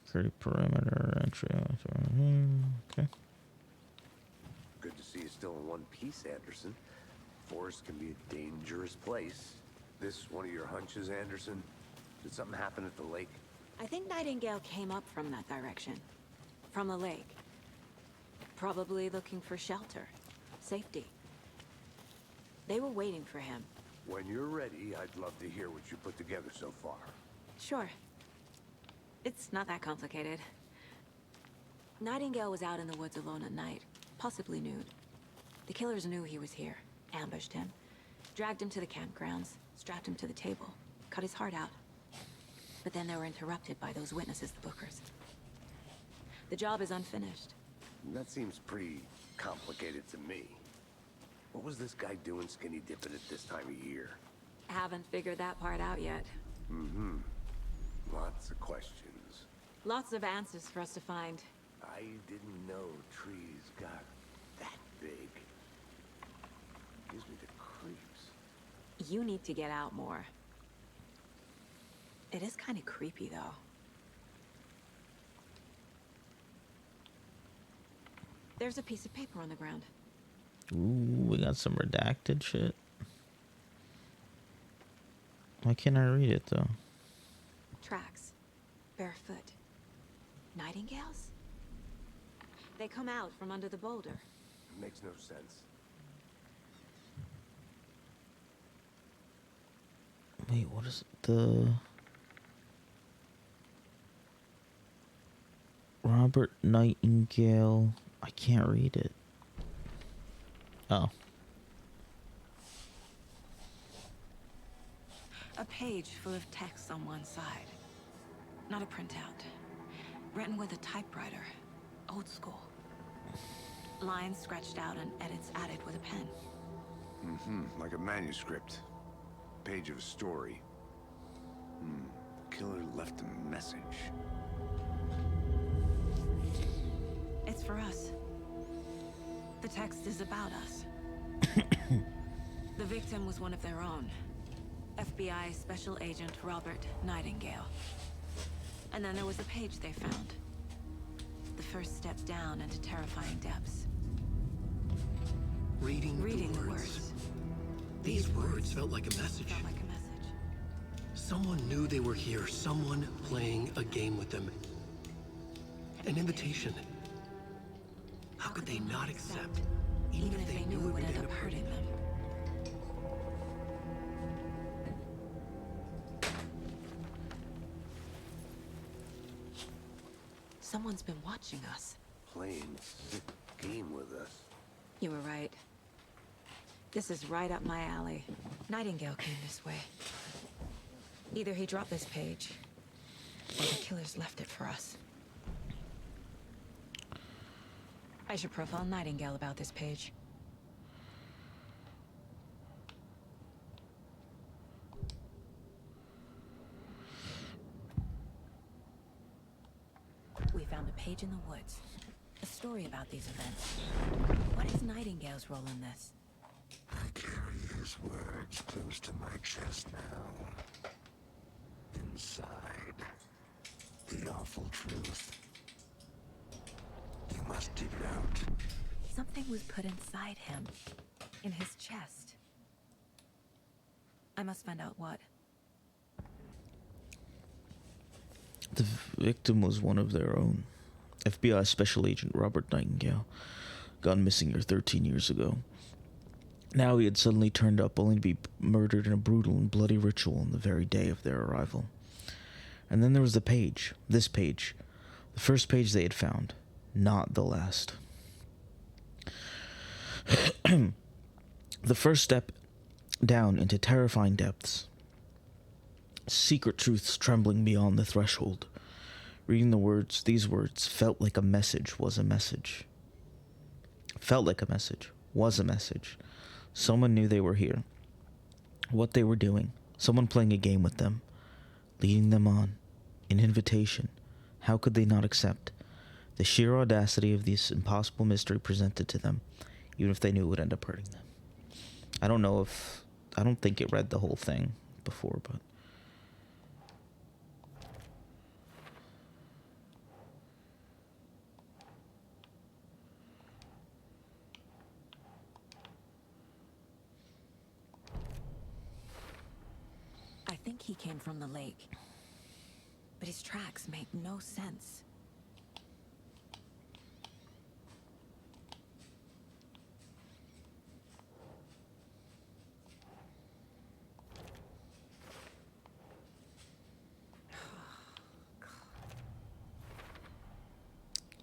Security perimeter, entry. Okay. Good to see you still in one piece, Anderson. Forest can be a dangerous place. This one of your hunches, Anderson? Did something happen at the lake? I think Nightingale came up from that direction. From the lake. Probably looking for shelter. Safety. They were waiting for him. When you're ready, I'd love to hear what you put together so far. Sure. It's not that complicated. Nightingale was out in the woods alone at night, possibly nude. The killers knew he was here, ambushed him, dragged him to the campgrounds, strapped him to the table, cut his heart out. But then they were interrupted by those witnesses, the Bookers. The job is unfinished. That seems pretty complicated to me. What was this guy doing skinny dipping at this time of year? Haven't figured that part out yet. Mm-hmm. Lots of questions. Lots of answers for us to find. I didn't know trees got that big. Gives me the creeps. You need to get out more. It is kind of creepy, though. There's a piece of paper on the ground. Ooh, we got some redacted shit. Why can't I read it, though? Tracks. Barefoot. Nightingales? They come out from under the boulder. It makes no sense. Wait, what is it? The Robert Nightingale. I can't read it. Oh. A page full of text on one side. Not a printout. Written with a typewriter. Old school. Lines scratched out and edits added with a pen. Mm-hmm. Like a manuscript. Page of a story. Killer left a message. It's for us. The text is about us. The victim was one of their own. FBI Special Agent Robert Nightingale. And then there was a page they found. The first step down into terrifying depths. Reading the the words. words. These words felt like a message. Felt like a message. Someone knew they were here. Someone playing a game with them. An invitation. How could they not accept, even if they knew it would end up hurting them? Someone's been watching us. Playing sick game with us. You were right. This is right up my alley. Nightingale came this way. Either he dropped this page, or the killers left it for us. I should profile Nightingale about this page. We found a page in the woods. A story about these events. What is Nightingale's role in this? I carry his words close to my chest now. Inside, the awful truth. You must dig it out. Something was put inside him. In his chest. I must find out what. The victim was one of their own. FBI Special Agent Robert Nightingale, gone missing here 13 years ago. Now he had suddenly turned up only to be murdered in a brutal and bloody ritual on the very day of their arrival. And then there was the page, this page, the first page they had found, not the last. The first step down into terrifying depths. Secret truths trembling beyond the threshold. Reading the words, these words, felt like a message was a message. Felt like a message was a message. Someone knew they were here. What they were doing. Someone playing a game with them. Leading them on. An invitation. How could they not accept? The sheer audacity of this impossible mystery presented to them, even if they knew it would end up hurting them. I don't think it read the whole thing before, but... I think he came from the lake. But his tracks make no sense.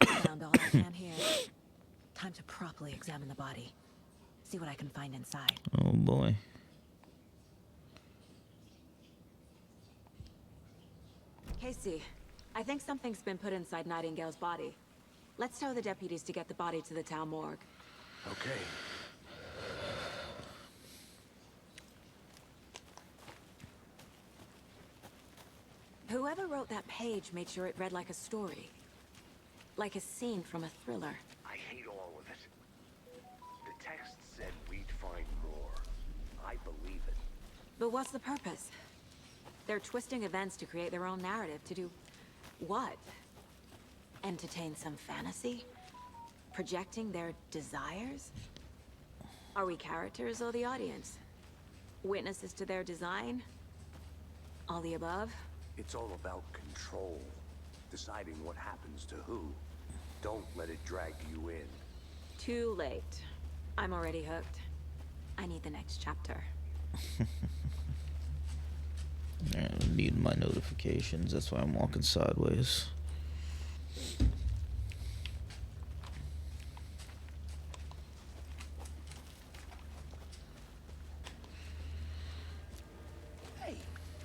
Found all I can here. Time to properly examine the body. See what I can find inside. Oh boy. Casey, I think something's been put inside Nightingale's body. Let's tell the deputies to get the body to the town morgue. Okay. Whoever wrote that page made sure it read like a story. Like a scene from a thriller. I hate all of it. The text said we'd find more. I believe it. But what's the purpose? They're twisting events to create their own narrative. To do what? Entertain some fantasy? Projecting their desires? Are we characters or the audience? Witnesses to their design? All the above? It's all about control. Deciding what happens to who. Don't let it drag you in. Too late. I'm already hooked. I need the next chapter. Yeah, I'm muting my notifications. That's why I'm walking sideways. Hey,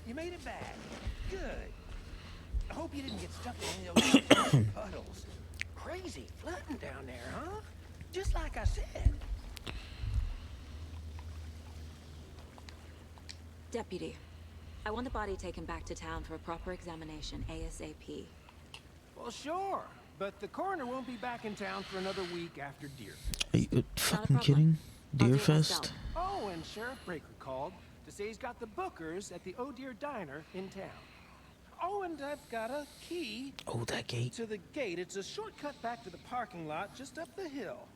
you made it back. Good. I hope you didn't get stuck in any of those puddles. Crazy flooding down there, huh? Just like I said. Deputy, I want the body taken back to town for a proper examination, ASAP. Well, sure. But the coroner won't be back in town for another week after Deer. Are you fucking problem. kidding? I'll do it Deerfest? myself. Oh, and Sheriff Breaker called to say he's got the Bookers at the Oh Deer Diner in town. Oh, and I've got a key Oh, that gate. to the gate. It's a shortcut back to the parking lot just up the hill.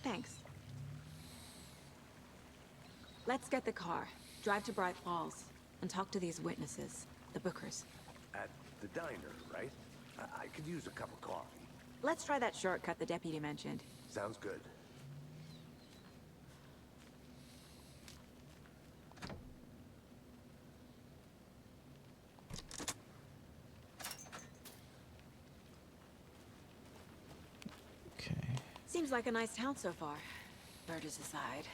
Thanks. Let's get the car, drive to Bright Falls, and talk to these witnesses, the Bookers. At the diner, right? I could use a cup of coffee. Let's try that shortcut the deputy mentioned. Sounds good. Okay. Seems like a nice town so far. Murders aside.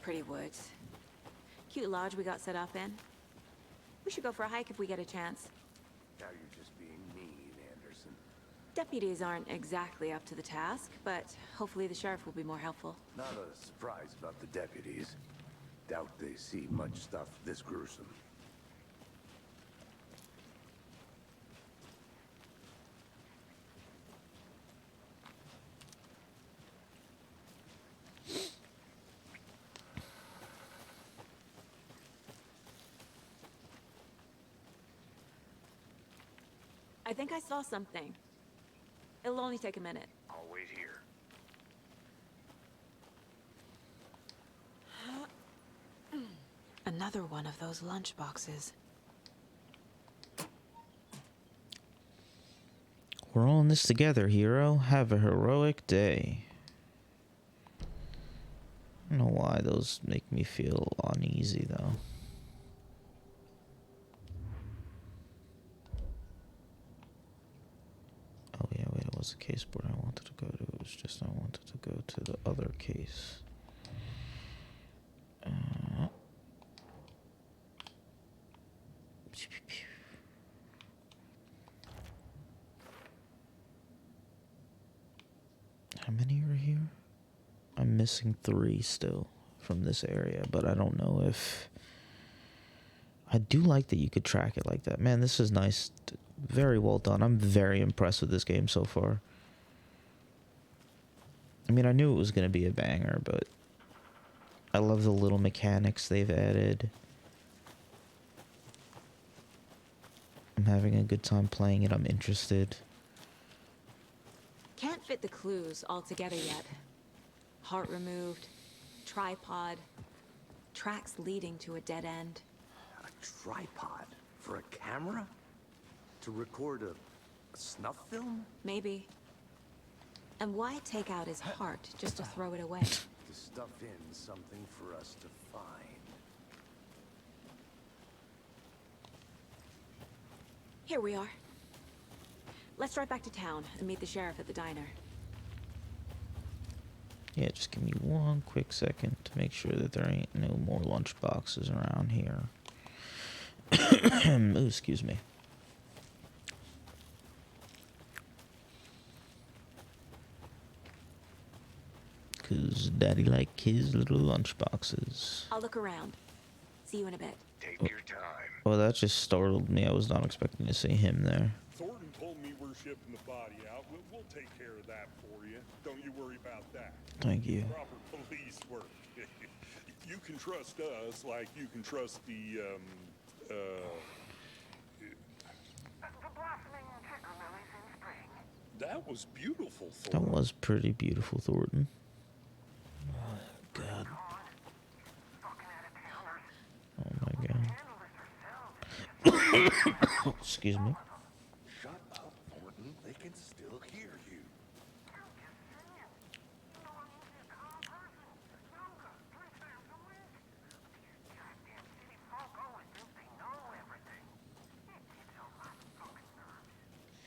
Pretty woods. Cute lodge we got set up in. We should go for a hike if we get a chance. Now you're just being mean, Anderson. Deputies aren't exactly up to the task, but hopefully the sheriff will be more helpful. Not a surprise about the deputies. Doubt they see much stuff this gruesome. I think I saw something. It'll only take a minute. I'll wait here. Another one of those lunch boxes. We're all in this together, hero. Have a heroic day. I don't know why those make me feel uneasy, though. Oh, yeah, wait, it was the case board I wanted to go to. It was just I wanted to go to the other case. How many are here? I'm missing 3 still from this area, but I don't know if... I do like that you could track it like that. Man, this is nice. Very well done. I'm very impressed with this game so far. I mean, I knew it was going to be a banger, but I love the little mechanics they've added. I'm having a good time playing it. I'm interested. Can't fit the clues all together yet. Heart removed, tripod, tracks leading to a dead end. A tripod? For a camera? To record a snuff film? Maybe. And why take out his heart just to throw it away? To stuff in something for us to find. Here we are. Let's drive back to town and meet the sheriff at the diner. Yeah, just give me one quick second to make sure that there ain't no more lunch boxes around here. Ooh, excuse me. 'cause Daddy like his little lunch boxes. I'll look around. See you in a bit. Take your time. Well, that just startled me. I was not expecting to see him there. Thornton told me we're shipping the body out. We'll take care of that for you. Don't you worry about that. Thank you. Proper police work. You can trust us like you can trust the, The blossoming ticker lilies in spring. That was beautiful, That Thornton. was pretty beautiful, Thornton. Oh, God. Fucking out-of-towners. Oh, my God. Handle this yourselves. Excuse me. Shut up, Thornton. They can still hear you. I'm just saying. You know I'm usually a calm person. Yoga 3 times a week. These goddamn city folk always think they know everything. It gets on my fucking nerves.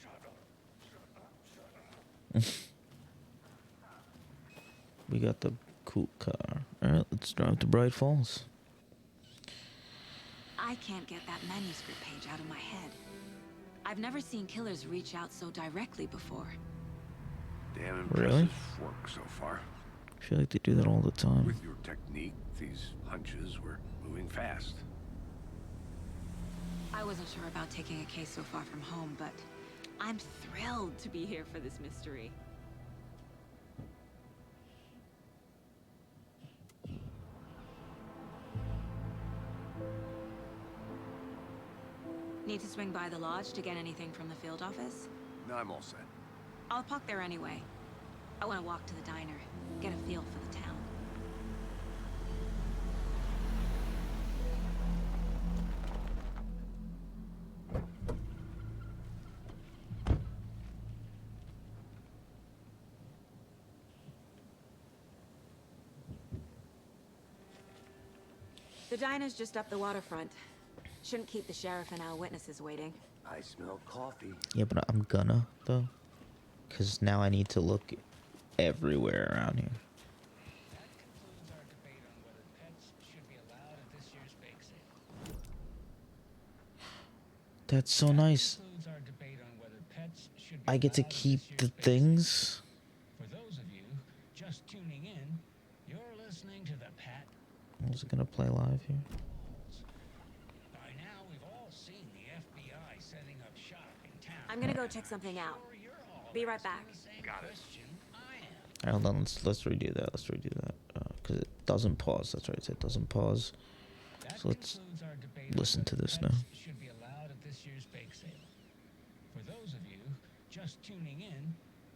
Shut up. Shut up. Shut up. We got the cool car. Alright, let's drive to Bright Falls. I can't get that manuscript page out of my head. I've never seen killers reach out so directly before. Damn impressive Really? work so far. I feel like they do that all the time. With your technique, these hunches were moving fast. I wasn't sure about taking a case so far from home, but I'm thrilled to be here for this mystery. Need to swing by the lodge to get anything from the field office? No, I'm all set. I'll park there anyway. I want to walk to the diner, get a feel for the town. The diner's just up the waterfront. Shouldn't keep the sheriff and our witnesses waiting. I smell coffee. Yeah, but I'm gonna, though. Because now I need to look everywhere around here. That concludes our debate on whether pets should be allowed at this year's bake sale. That's so nice. Concludes our debate on whether pets should be I get to allowed at keep this the year's bake things. sale. For those of you just tuning in, you're listening to the Pat Is it gonna play live here? Calls. By now, we've all seen the FBI setting up shop in town. I'm gonna go check something out. Sure you're all Be right asking back. the same Got it. question I am. Alright, hold on. Let's redo that. Let's redo that. Because it doesn't pause. That's right. It doesn't pause. That So let's concludes our debate on listen to whether this now. pets should be allowed at this year's bake sale. For those of you just tuning in,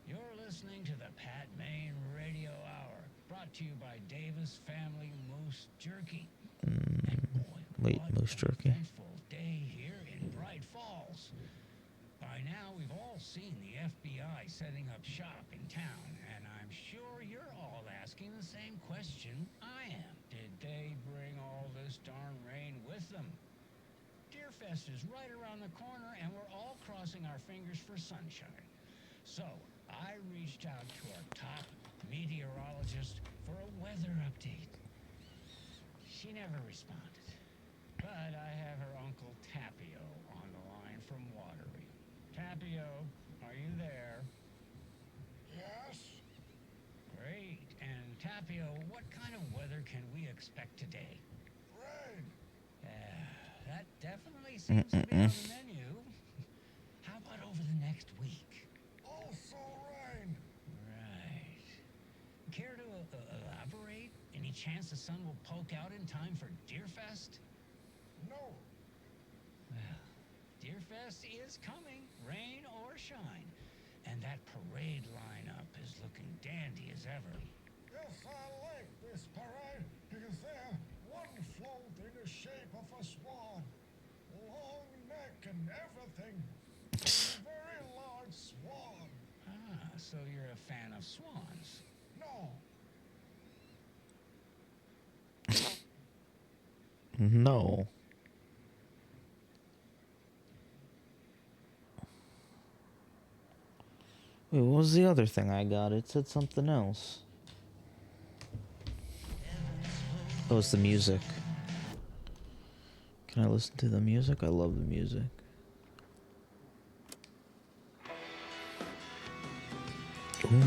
you're listening to the Pat Maine Radio Hour, brought to you by Davis Family Moose Jerky. And boy, Wait, what moose an jerky? eventful day here in Bright Falls. By now, we've all seen the FBI setting up shop in town, and I'm sure you're all asking the same question I am. Did they bring all this darn rain with them? Deerfest is right around the corner, and we're all crossing our fingers for sunshine. So, I reached out to our top meteorologist for a weather update. She never responded, but I have her Uncle Tapio on the line from Watery. Tapio, are you there? Yes? Great. And Tapio, what kind of weather can we expect today? Rain. That definitely seems to be on the menu. How about over the next week? Also rain. Right. Care to elaborate? Any chance the sun will poke out in time for Deerfest? No. Well, Deerfest is coming, rain or shine. And that parade lineup is looking dandy as ever. Yes, I like this parade because they're one float in the shape of a swan. Long neck and everything. A very large swan. Ah, so you're a fan of swans. No. No. Wait, what was the other thing I got? It said something else. Oh, it's the music. Can I listen to the music? I love the music. Ooh.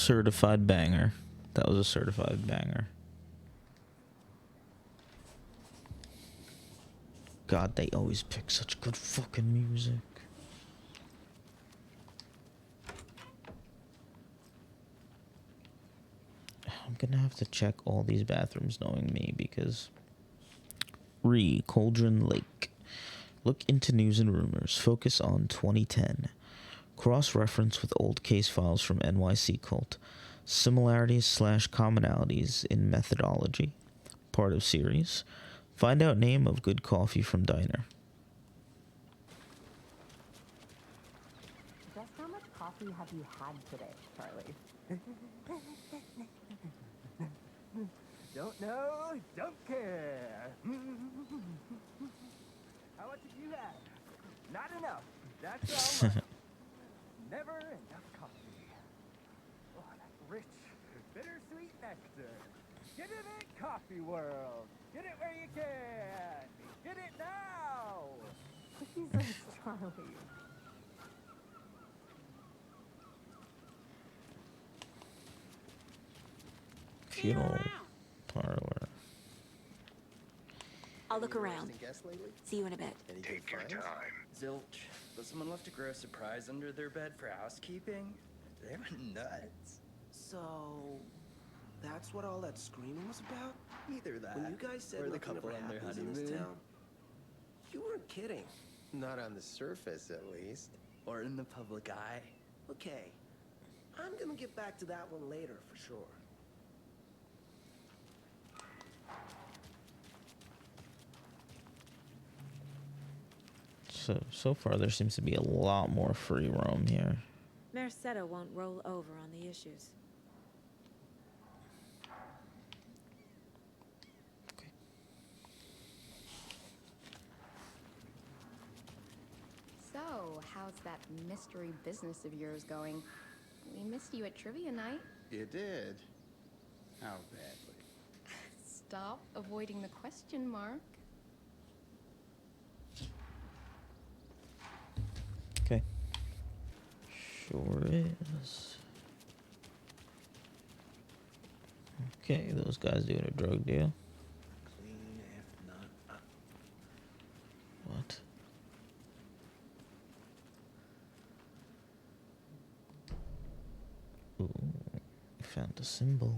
Certified banger. That was a certified banger. God, they always pick such good fucking music. I'm gonna have to check all these bathrooms knowing me because... Cauldron Lake. Look into news and rumors. Focus on 2010. Cross-reference with old case files from NYC Cult. Similarities/commonalities in methodology. Part of series. Find out name of good coffee from diner. Just how much coffee have you had today, Charlie? Don't know, don't care. How much have you had? Not enough. That's all. Never enough coffee. Oh, that rich, bittersweet nectar. Get it in Coffee World. Get it where you can. Get it now. Jesus, Charlie. Funeral parlor. I'll look around. See you in a bit. Take your time. Zilch. Does someone left to grow a surprise under their bed for housekeeping? They were nuts. So, that's what all that screaming was about? Either that, When you guys said or the nothing couple ever on their happens in this honeymoon. town, you weren't kidding. Not on the surface, at least. Or in the public eye. Okay, I'm gonna get back to that one later for sure. So far there seems to be a lot more free roam here. Merced won't roll over on the issues. So, how's that mystery business of yours going? We missed you at trivia night. You did? How badly? Stop avoiding the question, Mark. Okay. Sure is. Okay, those guys doing a drug deal. Clean if not up. What? Ooh, found a symbol.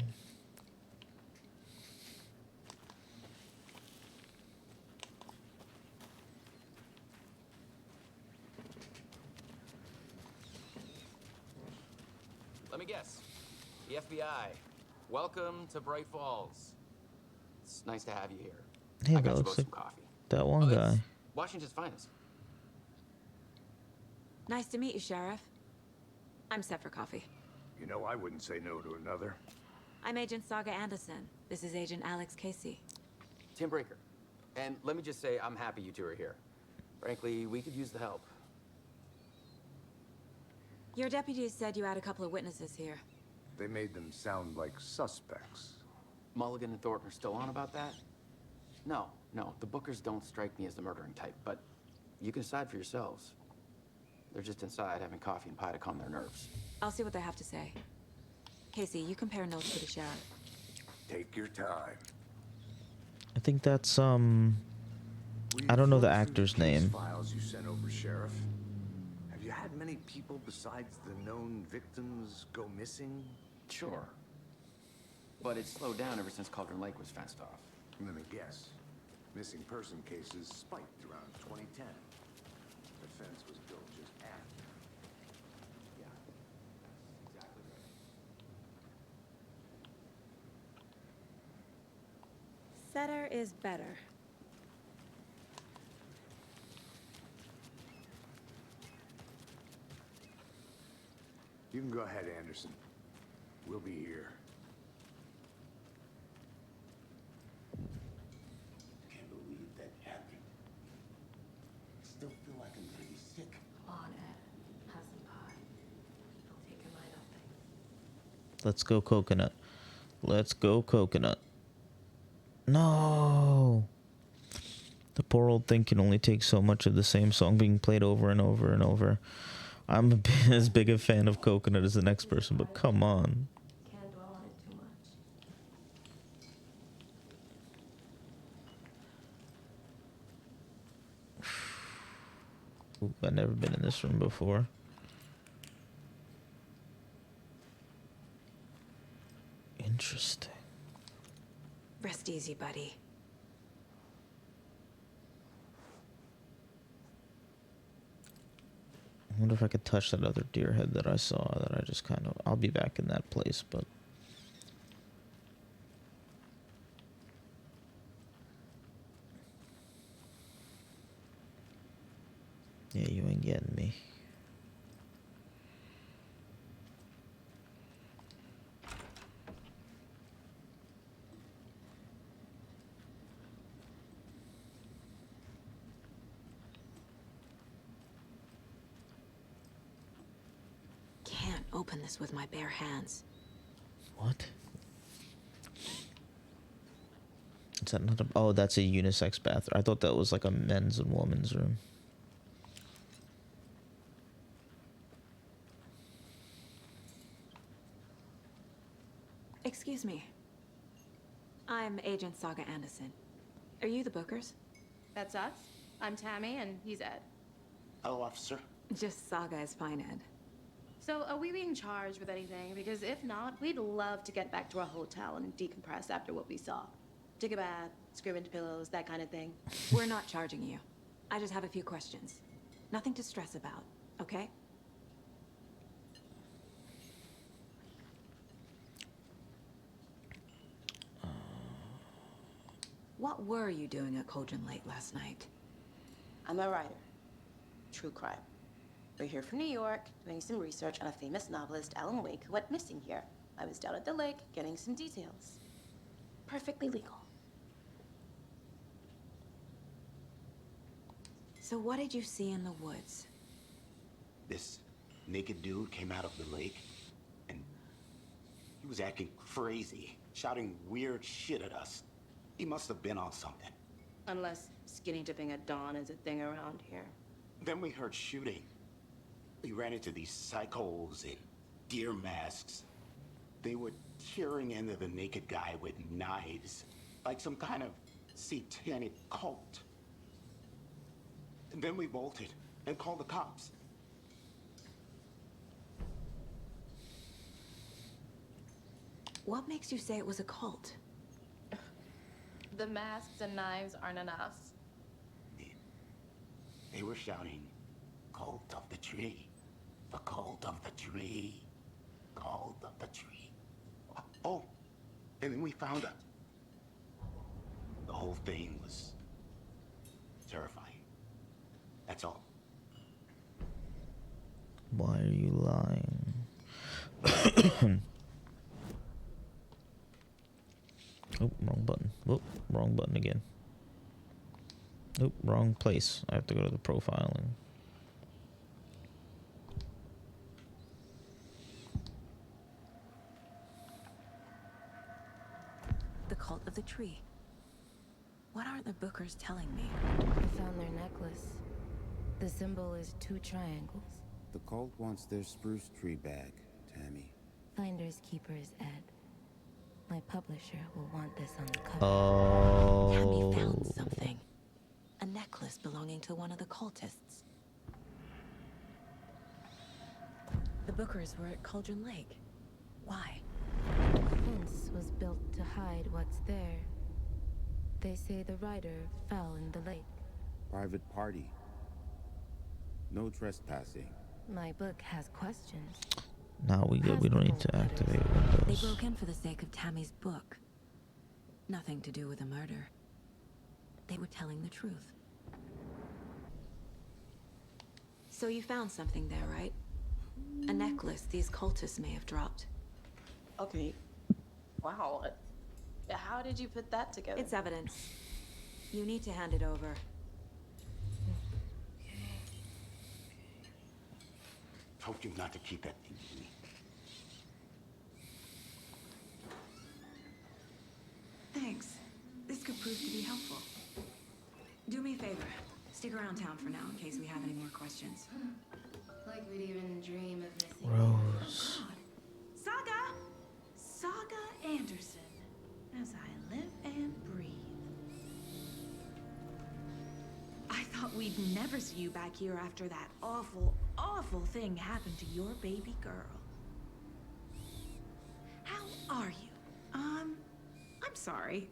Let me guess. The FBI. Welcome to Bright Falls. It's nice to have you here. Hey, I got that you looks both like some coffee. that one Oh, guy. it's Washington's finest. Nice to meet you, Sheriff. I'm set for coffee. You know, I wouldn't say no to another. I'm Agent Saga Anderson. This is Agent Alex Casey. Tim Breaker. And let me just say, I'm happy you two are here. Frankly, we could use the help. Your deputies said you had a couple of witnesses here. They made them sound like suspects. Mulligan and Thornton are still on about that? No, the Bookers don't strike me as the murdering type, but you can decide for yourselves. They're just inside having coffee and pie to calm their nerves. I'll see what they have to say. Casey, you compare notes to the sheriff. Take your time. I think that's I don't know the actor's name. Files you sent over, Sheriff. Have you had many people besides the known victims go missing? Sure. But it's slowed down ever since Cauldron Lake was fenced off. Let me guess. Missing person cases spiked around 2010. The fence was built just after. Yeah, that's exactly right. Setter is better. You can go ahead, Anderson. We'll be here. Can't believe that happened. Still feel like I'm pretty sick. Come on, Ed. Have some pie. It'll take your mind off things. Let's go coconut. Let's go coconut. No. The poor old thing can only take so much of the same song being played over and over and over. I'm as big a fan of coconut as the next person, but come on. Ooh, I've never been in this room before. Interesting. Rest easy, buddy. I wonder if I could touch that other deer head that I saw that I just kind of... I'll be back in that place, but... Yeah, you ain't getting me. Can't open this with my bare hands. What? Is that not a... Oh, that's a unisex bathroom. I thought that was like a men's and women's room. Excuse me. I'm Agent Saga Anderson. Are you the Bookers? That's us. I'm Tammy, and he's Ed. Hello, officer. Just Saga is fine, Ed. So, are we being charged with anything? Because if not, we'd love to get back to our hotel and decompress after what we saw. Take a bath, scream into pillows, that kind of thing. We're not charging you. I just have a few questions. Nothing to stress about, okay? What were you doing at Cauldron Lake last night? I'm a writer. True crime. We're here from New York, doing some research on a famous novelist, Alan Wake, who went missing here. I was down at the lake, getting some details. Perfectly legal. So what did you see in the woods? This naked dude came out of the lake, and he was acting crazy, shouting weird shit at us. He must have been on something. Unless skinny dipping at dawn is a thing around here. Then we heard shooting. We ran into these psychos in deer masks. They were tearing into the naked guy with knives, like some kind of satanic cult. And then we bolted and called the cops. What makes you say it was a cult? The masks and knives aren't enough. They were shouting, "Cult of the tree, the cult of the tree, cult of the tree." Oh, and then we found it. The whole thing was terrifying. That's all. Why are you lying? Oh, wrong button. Whoop, wrong button again. Nope, wrong place. I have to go to the profiling. The cult of the tree. What are the Bookers telling me? I found their necklace. The symbol is 2 triangles. The cult wants their spruce tree back, Tammy. Finders keepers, Ed. My publisher will want this on the cover. Oh. Tammy found something. A necklace belonging to one of the cultists. The Bookers were at Cauldron Lake. Why? The fence was built to hide what's there. They say the writer fell in the lake. Private party. No trespassing. My book has questions. Now we good. We don't need to activate They Windows. broke in for the sake of Tammy's book. Nothing to do with a murder. They were telling the truth. So you found something there, right? A necklace these cultists may have dropped. Okay. Wow. How did you put that together? It's evidence. You need to hand it over. Told you not to keep that thing with me. Thanks. This could prove to be helpful. Do me a favor. Stick around town for now in case we have any more questions. Like we'd even dream of missing. Rose. Saga! Saga Anderson. As I live and breathe. I thought we'd never see you back here after that awful, awful thing happened to your baby girl. How are you? I'm sorry.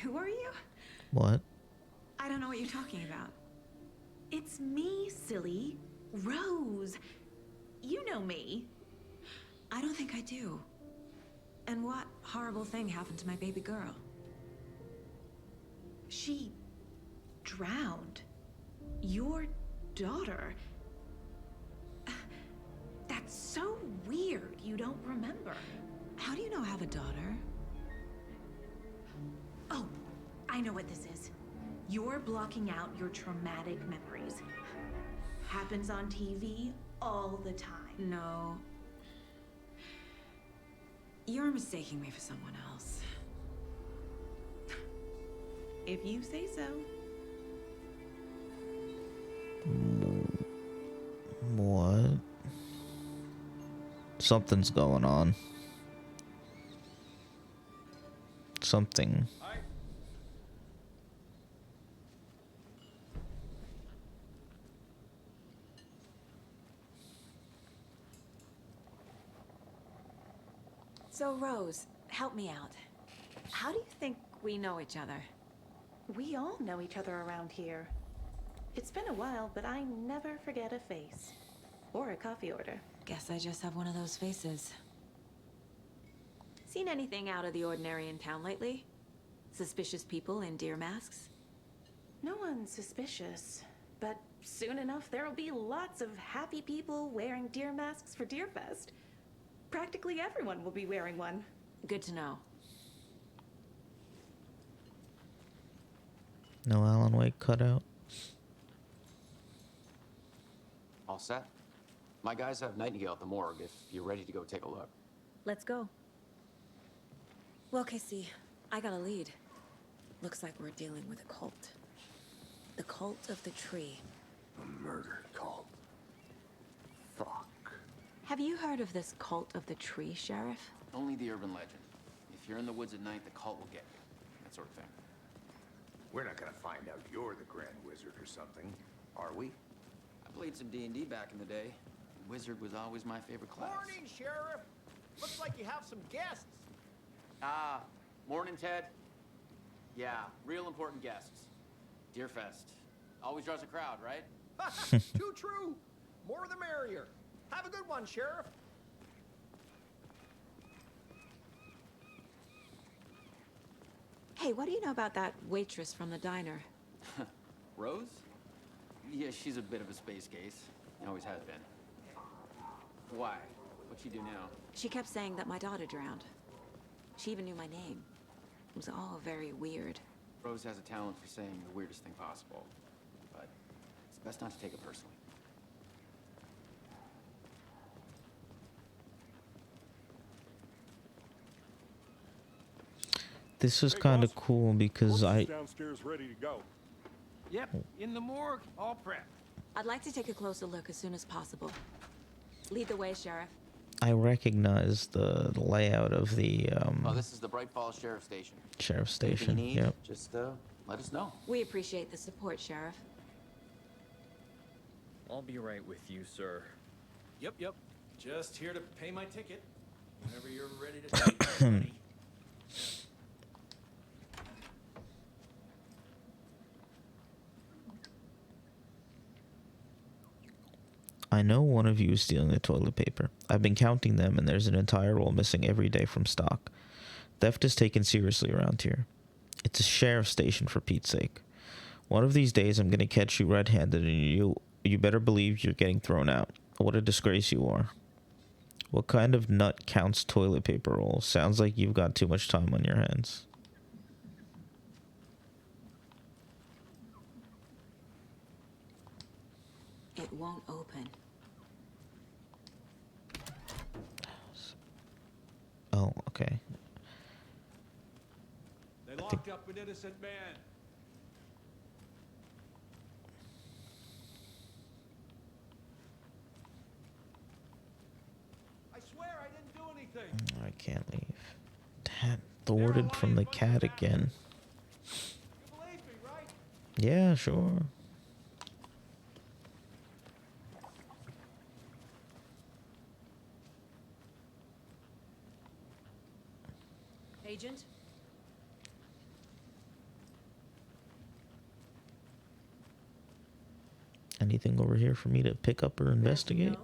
Who are you? What? I don't know what you're talking about. It's me, silly. Rose. You know me. I don't think I do. And what horrible thing happened to my baby girl? She drowned. Your daughter. That's so weird you don't remember. How do you know I have a daughter? Oh, I know what this is. You're blocking out your traumatic memories. Happens on TV all the time. No. You're mistaking me for someone else. If you say so. What? Something's going on. Something. So, Rose, help me out. How do you think we know each other? We all know each other around here. It's been a while, but I never forget a face. Or a coffee order. Guess I just have one of those faces. Seen anything out of the ordinary in town lately? Suspicious people in deer masks? No one's suspicious. But soon enough, there'll be lots of happy people wearing deer masks for Deerfest. Practically everyone will be wearing one. Good to know. No Alan Wake cutout. All set? My guys have Nightingale at the morgue if you're ready to go take a look. Let's go. Well, Casey, I got a lead. Looks like we're dealing with a cult. The cult of the tree. A murder cult. Fuck. Have you heard of this cult of the tree, Sheriff? Only the urban legend. If you're in the woods at night, the cult will get you. That sort of thing. We're not gonna find out you're the Grand Wizard or something, are we? I played some D&D back in the day. Wizard was always my favorite class. Morning, Sheriff. Looks like you have some guests. Ah, morning, Ted. Yeah, real important guests. Deerfest. Always draws a crowd, right? Too true. More the merrier. Have a good one, Sheriff. Hey, what do you know about that waitress from the diner? Rose? Yeah, she's a bit of a space case. Always has been. Why? What'd she do now? She kept saying that my daughter drowned. She even knew my name. It was all very weird. Rose has a talent for saying the weirdest thing possible. But it's best not to take it personally. This was kind of cool because Downstairs ready to go. Yep, in the morgue, all prepped. I'd like to take a closer look as soon as possible. Lead the way, Sheriff. I recognize the layout of the Oh, this is the Bright Falls Sheriff Station. sheriff Anything station. you need, Yep. just let us know. We appreciate the support, Sheriff. I'll be right with you, sir. Yep. Just here to pay my ticket. Whenever you're ready to take it, buddy. I know one of you is stealing the toilet paper. I've been counting them, and there's an entire roll missing every day from stock. Theft is taken seriously around here. It's a sheriff's station, for Pete's sake. One of these days, I'm gonna catch you red-handed, and you better believe you're getting thrown out. What a disgrace you are. What kind of nut counts toilet paper rolls? Sounds like you've got too much time on your hands. It won't open. Oh, okay. They locked up an innocent man. I swear I didn't do anything. I can't leave. Damn, thwarted from the cat again. You believe me, right? Yeah, sure. Anything over here for me to pick up or investigate? No.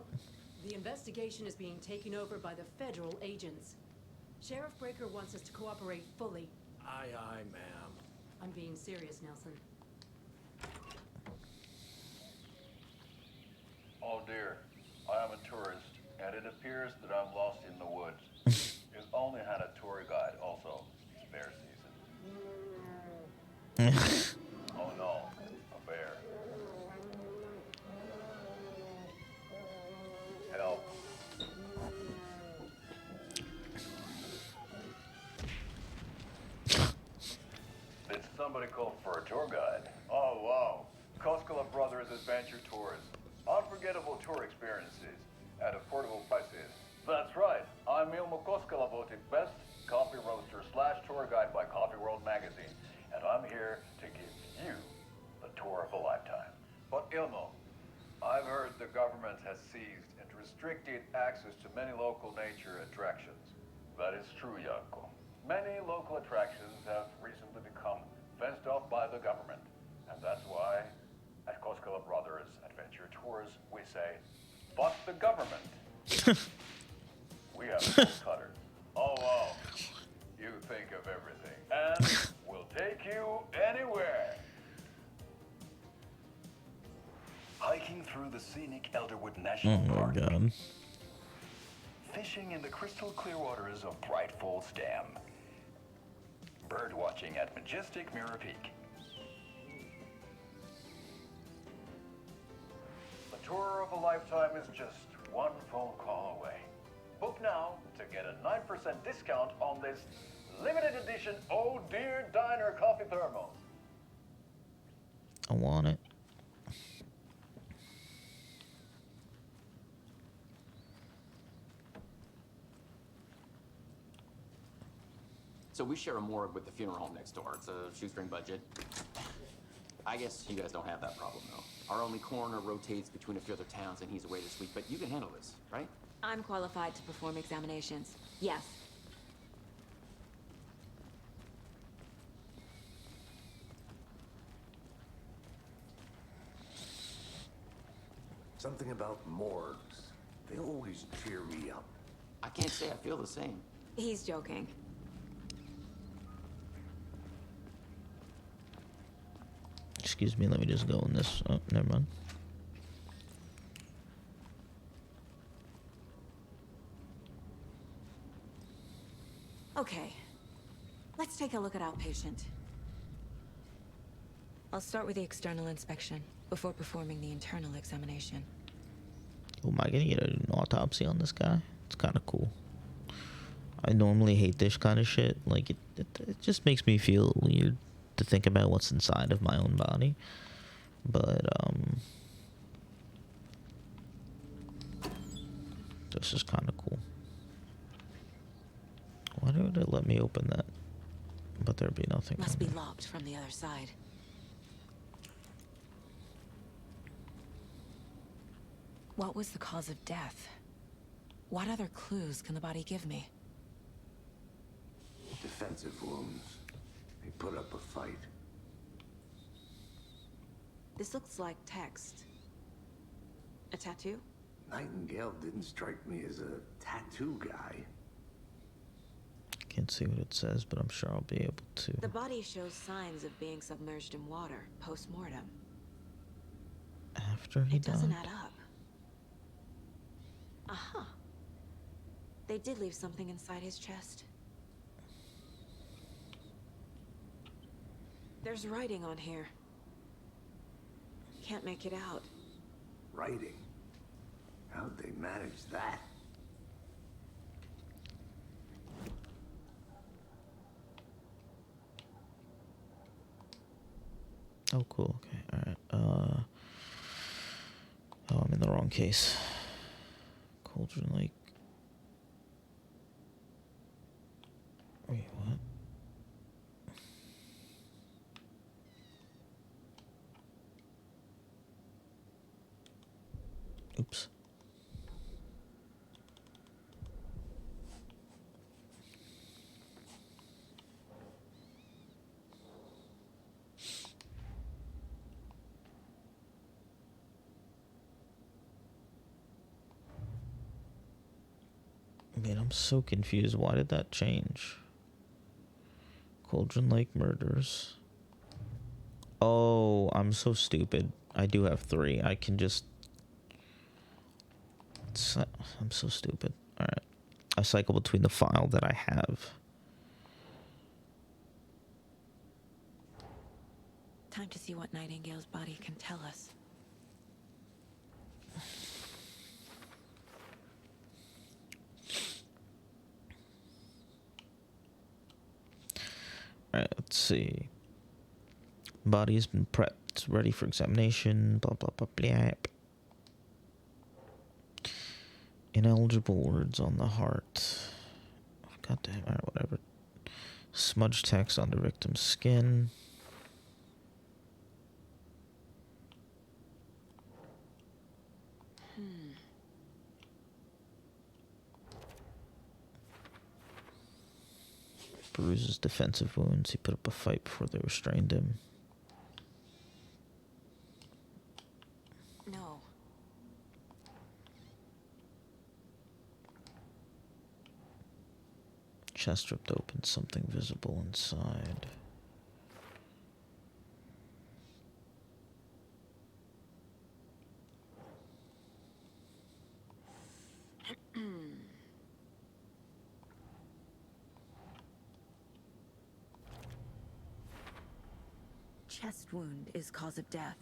The investigation is being taken over by the federal agents. Sheriff Breaker wants us to cooperate fully. Aye, aye, ma'am. I'm being serious, Nelson. Oh dear, I am a tourist, and it appears that I'm lost in the woods. You only had a tour guide, also. Bear season. Oh no, a bear. Help. Did somebody call for a tour guide? Oh wow, Koskela Brothers Adventure Tours. Unforgettable tour experiences at affordable prices. That's right, I'm Ilmo Koskela, voted best coffee roaster / tour guide by Coffee World magazine, and I'm here to give you the tour of a lifetime. But Ilmo, I've heard the government has seized and restricted access to many local nature attractions. That is true, Janko. Many local attractions have recently become fenced off by the government, and that's why at Koskela Brothers Adventure Tours we say, fuck the government. We have full cutters. Oh wow, you think of everything, and we'll take you anywhere. Hiking through the scenic Elderwood National Park. Oh my god. Fishing in the crystal clear waters of Bright Falls Dam. Bird watching at majestic Mirror Peak. The tour of a lifetime is just one phone call away. Book now to get a 9% discount on this limited edition Oh Dear Diner coffee thermos. I want it. So we share a morgue with the funeral home next door. It's a shoestring budget. I guess you guys don't have that problem, though. Our only coroner rotates between a few other towns, and he's away this week. But you can handle this, right? I'm qualified to perform examinations. Yes. Something about morgues. They always cheer me up. I can't say I feel the same. He's joking. Excuse me, let me just go in this. Oh, never mind. Okay. Let's take a look at outpatient. I'll start with the external inspection before performing the internal examination. Oh, am I gonna get an autopsy on this guy? It's kind of cool. I normally hate this kind of shit. Like, it just makes me feel weird to think about what's inside of my own body. But, this is kind of cool. Why did it let me open that? But there'd be nothing. Must be locked from the other side. What was the cause of death? What other clues can the body give me? Defensive wounds. They put up a fight. This looks like text. A tattoo? Nightingale didn't strike me as a tattoo guy. Can't see what it says, but I'm sure I'll be able to. The body shows signs of being submerged in water post-mortem. After he It doesn't died? add up. Aha. They did leave something inside his chest. There's writing on here. Can't make it out. Writing? How'd they manage that? Oh, cool. Okay. Alright. Oh, I'm in the wrong case. Cauldron Lake. Wait, what? Oops. Wait, I'm so confused. Why did that change? Cauldron Lake murders. Oh, I'm so stupid. I do have 3. I can just... I'm so stupid. Alright. I cycle between the file that I have. Time to see what Nightingale's body can tell us. Alright, let's see. Body has been prepped, ready for examination, blah blah blah blah. Ineligible words on the heart. God damn, alright, whatever. Smudge text on the victim's skin. Bruises, defensive wounds. He put up a fight before they restrained him. No. Chest ripped open, something visible inside. Chest wound is cause of death,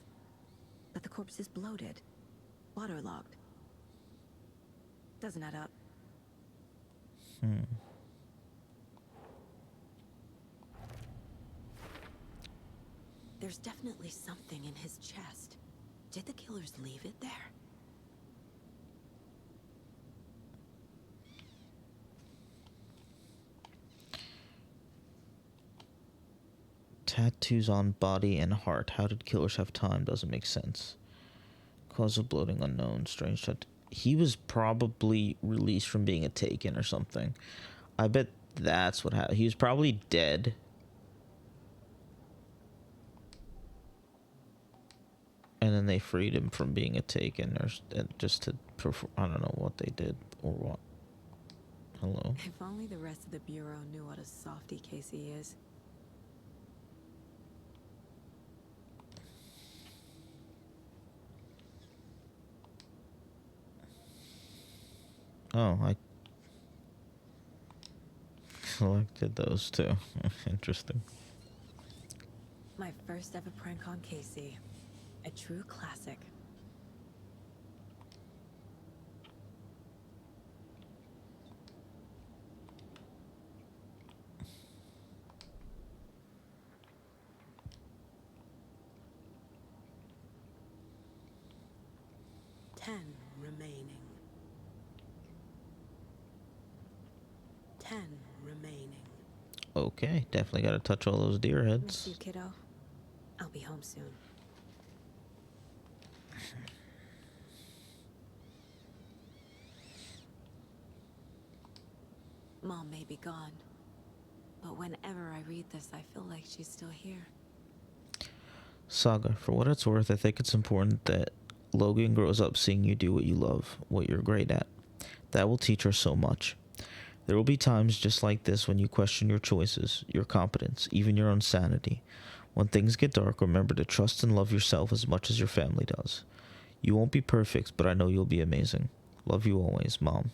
but the corpse is bloated, waterlogged. Doesn't add up. There's definitely something in his chest. Did the killers leave it there? Tattoos on body and heart. How did killers have time? Doesn't make sense. Cause of bloating unknown. Strange tattoo. He was probably released from being a taken or something. I bet that's what happened. He was probably dead. And then they freed him from being a taken, or just to perform. I don't know what they did or what. Hello. If only the rest of the Bureau knew what a softy Casey is. Oh, I collected those too. Interesting. My first ever prank on Casey. A true classic. Remaining. 10 remaining. Okay, definitely got to touch all those deer Miss heads. you, kiddo. I'll be home soon. Mom may be gone, but whenever I read this, I feel like she's still here. Saga, for what it's worth, I think it's important that Logan grows up seeing you do what you love, what you're great at. That will teach her so much. There will be times just like this when you question your choices, your competence, even your own sanity. When things get dark, remember to trust and love yourself as much as your family does. You won't be perfect, but I know you'll be amazing. Love you always, Mom.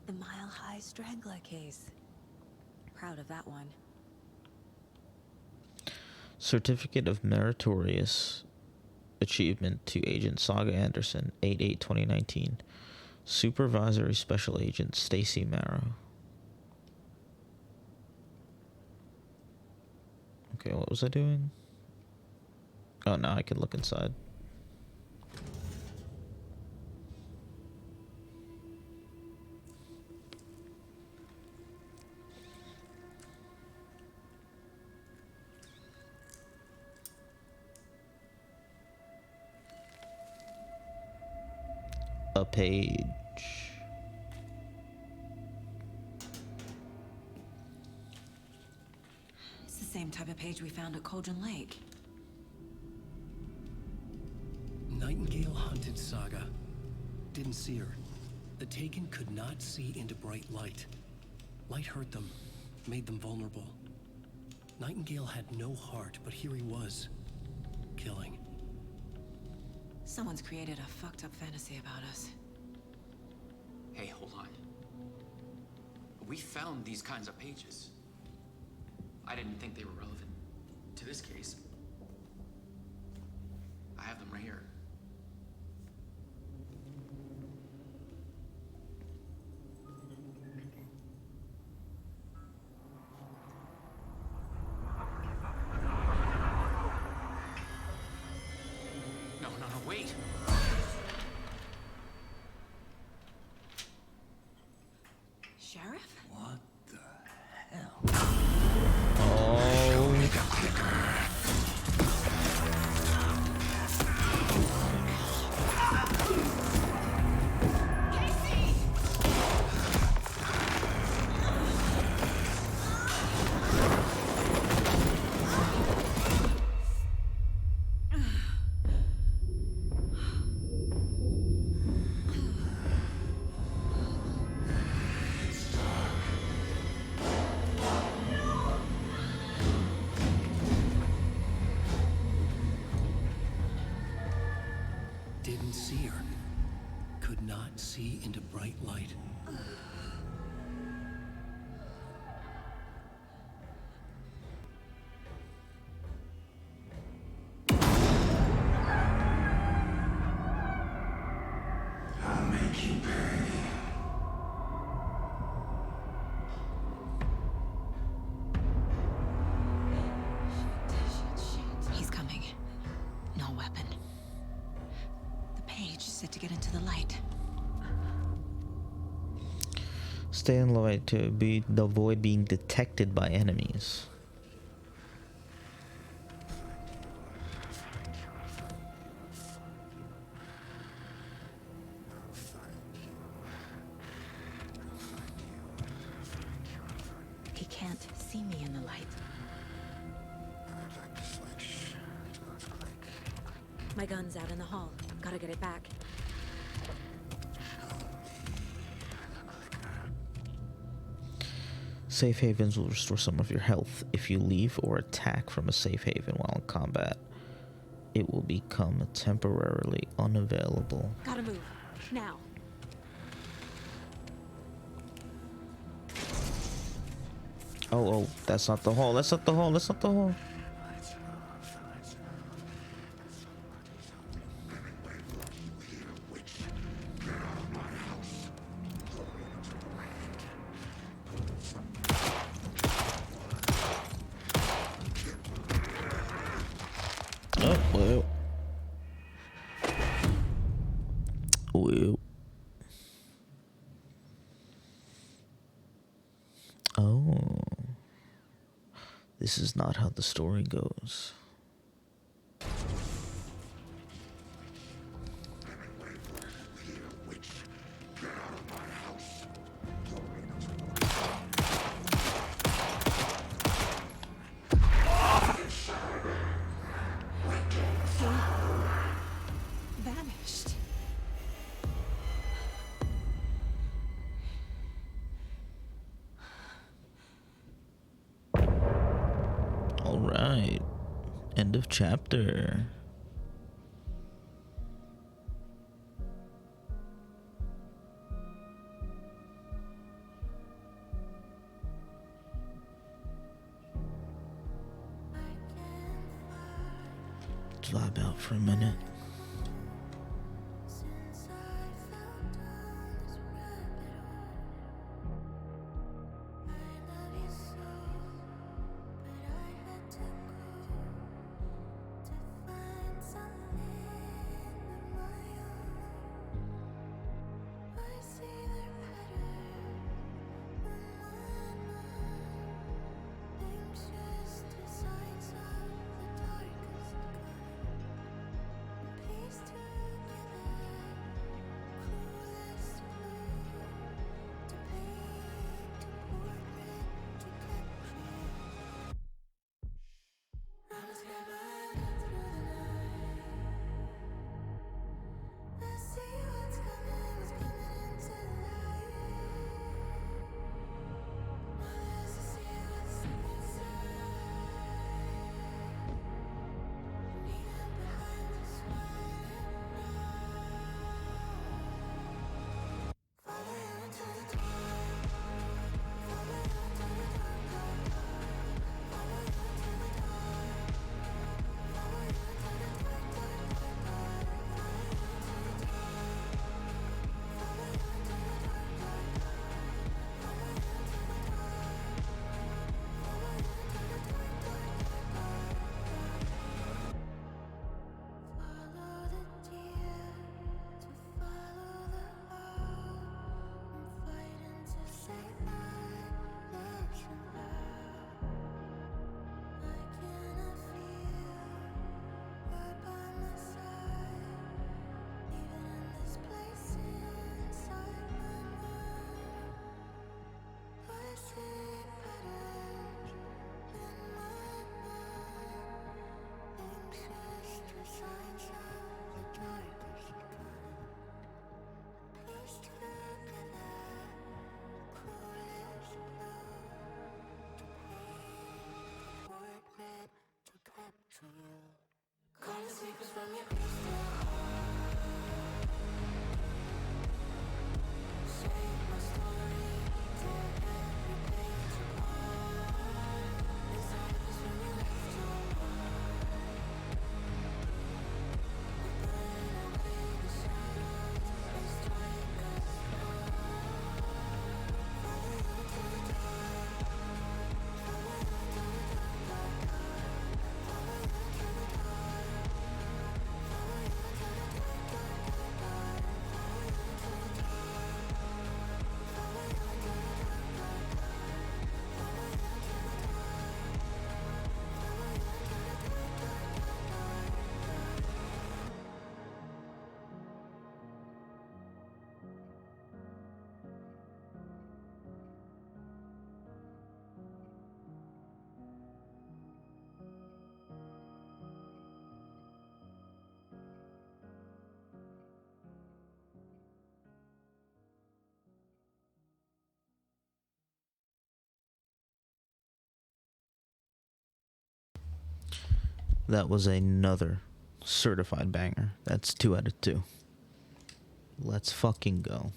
The Mile High Strangler case. Proud of that one. Certificate of Meritorious Achievement to Agent Saga Anderson, 8/8/2019. Supervisory Special Agent Stacy Marrow. Okay, what was I doing? Oh, now I can look inside. A page. type of page we found at Cauldron Lake. Nightingale hunted Saga. Didn't see her. The Taken could not see into bright light. Light hurt them, made them vulnerable. Nightingale had no heart, but here he was, killing. Someone's created a fucked up fantasy about us. Hey, hold on. We found these kinds of pages. I didn't think they were relevant to this case. I have them right here. No, wait. Sheriff? What the hell? Didn't see her. Could not see into bright light. I'll make you pay. He's coming. No weapon. The page set to get into the light. Stay in light to avoid being detected by enemies. He can't see me in the light. My gun's out in the hall. Gotta get it back. Safe havens will restore some of your health. If you leave or attack from a safe haven while in combat, it will become temporarily unavailable. Gotta move. Now. Oh, that's not the hall. That's not the hall. That's not the hall. Oh, well. Well. Oh. This is not how the story goes. Vanished. All right. End of chapter. Let's vibe out for a minute. That was another certified banger. That's 2 out of 2. Let's fucking go.